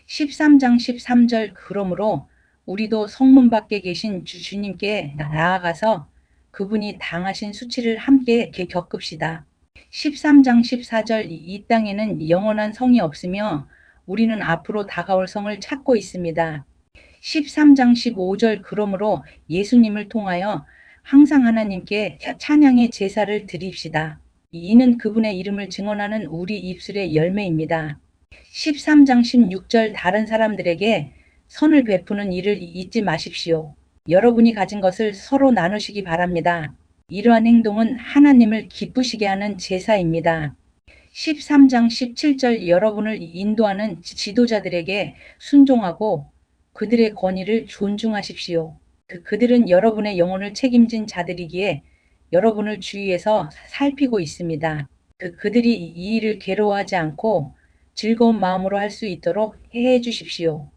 S1: 13장 13절 그러므로 우리도 성문 밖에 계신 주님께 나아가서 그분이 당하신 수치를 함께 겪읍시다. 13장 14절 이 땅에는 영원한 성이 없으며 우리는 앞으로 다가올 성을 찾고 있습니다. 13장 15절 그러므로 예수님을 통하여 항상 하나님께 찬양의 제사를 드립시다. 이는 그분의 이름을 증언하는 우리 입술의 열매입니다. 13장 16절 다른 사람들에게 선을 베푸는 일을 잊지 마십시오. 여러분이 가진 것을 서로 나누시기 바랍니다. 이러한 행동은 하나님을 기쁘시게 하는 제사입니다. 13장 17절 여러분을 인도하는 지도자들에게 순종하고 그들의 권위를 존중하십시오. 그들은 여러분의 영혼을 책임진 자들이기에 여러분을 주위에서 살피고 있습니다. 그들이 이 일을 괴로워하지 않고 즐거운 마음으로 할 수 있도록 해 주십시오.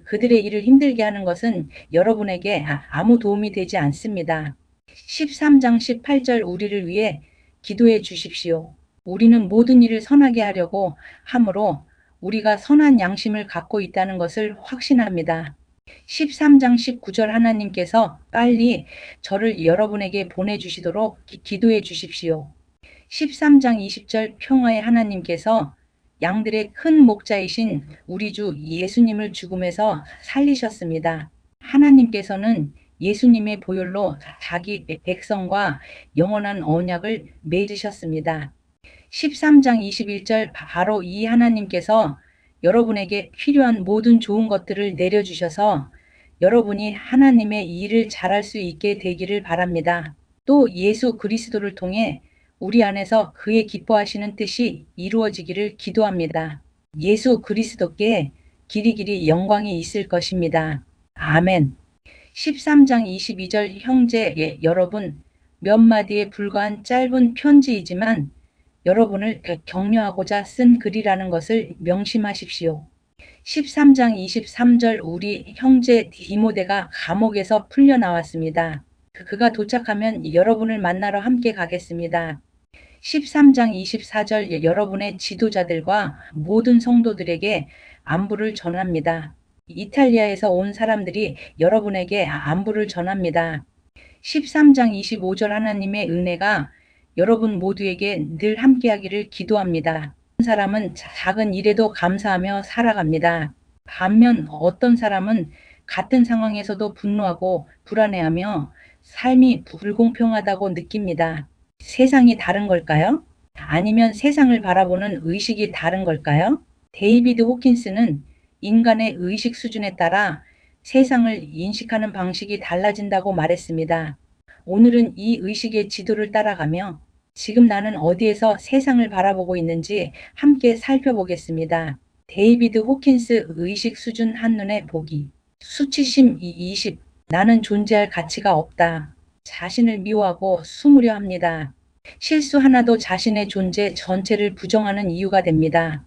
S1: 그들의 일을 힘들게 하는 것은 여러분에게 아무 도움이 되지 않습니다. 13장 18절 우리를 위해 기도해 주십시오. 우리는 모든 일을 선하게 하려고 하므로 우리가 선한 양심을 갖고 있다는 것을 확신합니다. 13장 19절 하나님께서 빨리 저를 여러분에게 보내주시도록 기도해 주십시오. 13장 20절 평화의 하나님께서 양들의 큰 목자이신 우리 주 예수님을 죽음에서 살리셨습니다. 하나님께서는 예수님의 보혈로 자기 백성과 영원한 언약을 맺으셨습니다. 13장 21절 바로 이 하나님께서 여러분에게 필요한 모든 좋은 것들을 내려주셔서 여러분이 하나님의 일을 잘할 수 있게 되기를 바랍니다. 또 예수 그리스도를 통해 우리 안에서 그의 기뻐하시는 뜻이 이루어지기를 기도합니다. 예수 그리스도께 길이길이 영광이 있을 것입니다. 아멘. 13장 22절 형제 여러분, 몇 마디에 불과한 짧은 편지이지만 여러분을 격려하고자 쓴 글이라는 것을 명심하십시오. 13장 23절 우리 형제 디모데가 감옥에서 풀려나왔습니다. 그가 도착하면 여러분을 만나러 함께 가겠습니다. 13장 24절 여러분의 지도자들과 모든 성도들에게 안부를 전합니다. 이탈리아에서 온 사람들이 여러분에게 안부를 전합니다. 13장 25절 하나님의 은혜가 여러분 모두에게 늘 함께하기를 기도합니다. 어떤 사람은 작은 일에도 감사하며 살아갑니다. 반면 어떤 사람은 같은 상황에서도 분노하고 불안해하며 삶이 불공평하다고 느낍니다. 세상이 다른 걸까요? 아니면 세상을 바라보는 의식이 다른 걸까요? 데이비드 호킨스는 인간의 의식 수준에 따라 세상을 인식하는 방식이 달라진다고 말했습니다. 오늘은 이 의식의 지도를 따라가며 지금 나는 어디에서 세상을 바라보고 있는지 함께 살펴보겠습니다. 데이비드 호킨스 의식 수준 한눈에 보기. 수치심 20. 나는 존재할 가치가 없다. 자신을 미워하고 숨으려 합니다. 실수 하나도 자신의 존재 전체를 부정하는 이유가 됩니다.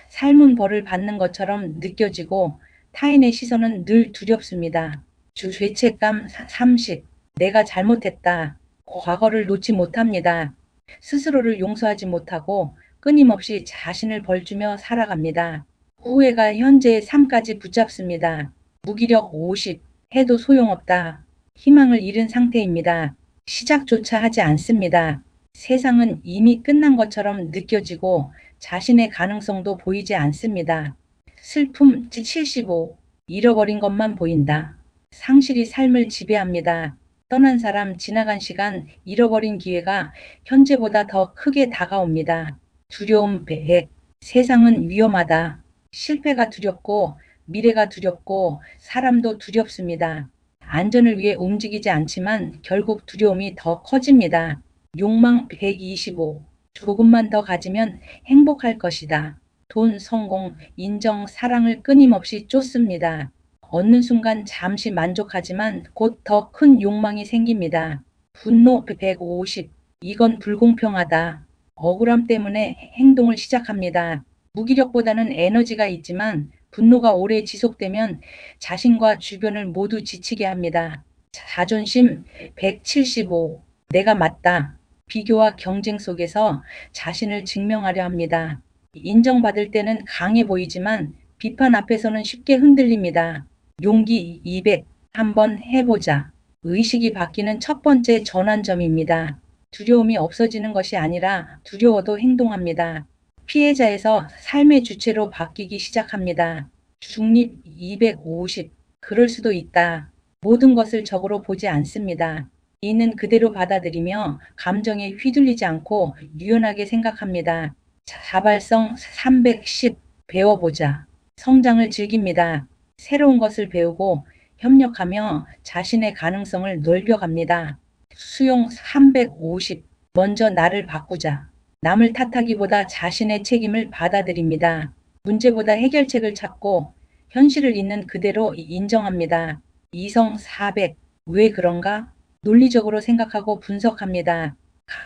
S1: 삶은 벌을 받는 것처럼 느껴지고 타인의 시선은 늘 두렵습니다. 죄책감 30. 내가 잘못했다. 과거를 놓지 못합니다. 스스로를 용서하지 못하고 끊임없이 자신을 벌주며 살아갑니다. 후회가 현재의 삶까지 붙잡습니다. 무기력 50. 해도 소용없다. 희망을 잃은 상태입니다. 시작조차 하지 않습니다. 세상은 이미 끝난 것처럼 느껴지고 자신의 가능성도 보이지 않습니다. 슬픔 75. 잃어버린 것만 보인다. 상실이 삶을 지배합니다. 떠난 사람, 지나간 시간, 잃어버린 기회가 현재보다 더 크게 다가옵니다. 두려움 100. 세상은 위험하다. 실패가 두렵고 미래가 두렵고 사람도 두렵습니다. 안전을 위해 움직이지 않지만 결국 두려움이 더 커집니다. 욕망 125. 조금만 더 가지면 행복할 것이다. 돈, 성공, 인정, 사랑을 끊임없이 쫓습니다. 얻는 순간 잠시 만족하지만 곧 더 큰 욕망이 생깁니다. 분노 150. 이건 불공평하다. 억울함 때문에 행동을 시작합니다. 무기력보다는 에너지가 있지만 분노가 오래 지속되면 자신과 주변을 모두 지치게 합니다. 자존심 175. 내가 맞다. 비교와 경쟁 속에서 자신을 증명하려 합니다. 인정받을 때는 강해 보이지만 비판 앞에서는 쉽게 흔들립니다. 용기 200. 한번 해보자. 의식이 바뀌는 첫 번째 전환점입니다. 두려움이 없어지는 것이 아니라 두려워도 행동합니다. 피해자에서 삶의 주체로 바뀌기 시작합니다. 중립 250. 그럴 수도 있다. 모든 것을 적으로 보지 않습니다. 있는 그대로 받아들이며 감정에 휘둘리지 않고 유연하게 생각합니다. 자발성 310. 배워보자. 성장을 즐깁니다. 새로운 것을 배우고 협력하며 자신의 가능성을 넓혀갑니다. 수용 350. 먼저 나를 바꾸자. 남을 탓하기보다 자신의 책임을 받아들입니다. 문제보다 해결책을 찾고 현실을 있는 그대로 인정합니다. 이성 400. 왜 그런가? 논리적으로 생각하고 분석합니다.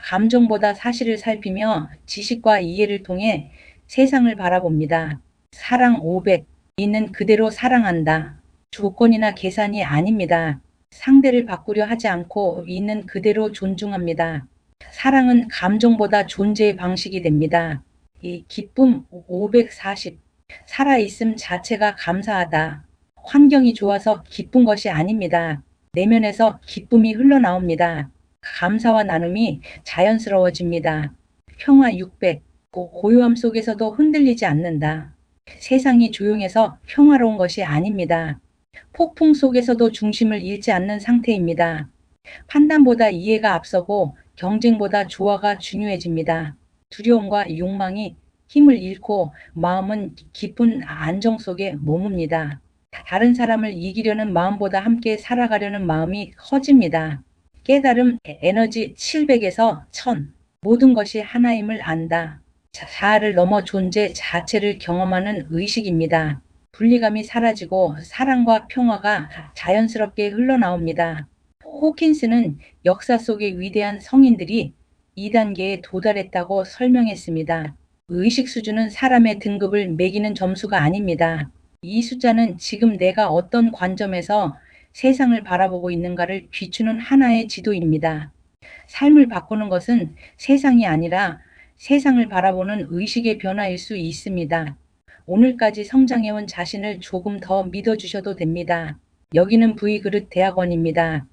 S1: 감정보다 사실을 살피며 지식과 이해를 통해 세상을 바라봅니다. 사랑 500. 있는 그대로 사랑한다. 조건이나 계산이 아닙니다. 상대를 바꾸려 하지 않고 있는 그대로 존중합니다. 사랑은 감정보다 존재의 방식이 됩니다. 이 기쁨 540. 살아있음 자체가 감사하다. 환경이 좋아서 기쁜 것이 아닙니다. 내면에서 기쁨이 흘러나옵니다. 감사와 나눔이 자연스러워집니다. 평화 600. 고요함 속에서도 흔들리지 않는다. 세상이 조용해서 평화로운 것이 아닙니다. 폭풍 속에서도 중심을 잃지 않는 상태입니다. 판단보다 이해가 앞서고 경쟁보다 조화가 중요해집니다. 두려움과 욕망이 힘을 잃고 마음은 깊은 안정 속에 머뭅니다. 다른 사람을 이기려는 마음보다 함께 살아가려는 마음이 커집니다. 깨달음 에너지 700에서 1000. 모든 것이 하나임을 안다. 자아를 넘어 존재 자체를 경험하는 의식입니다. 분리감이 사라지고 사랑과 평화가 자연스럽게 흘러나옵니다. 호킨스는 역사 속의 위대한 성인들이 2단계에 도달했다고 설명했습니다. 의식 수준은 사람의 등급을 매기는 점수가 아닙니다. 이 숫자는 지금 내가 어떤 관점에서 세상을 바라보고 있는가를 비추는 하나의 지도입니다. 삶을 바꾸는 것은 세상이 아니라 세상을 바라보는 의식의 변화일 수 있습니다. 오늘까지 성장해온 자신을 조금 더 믿어주셔도 됩니다. 여기는 V그릇 대학원입니다.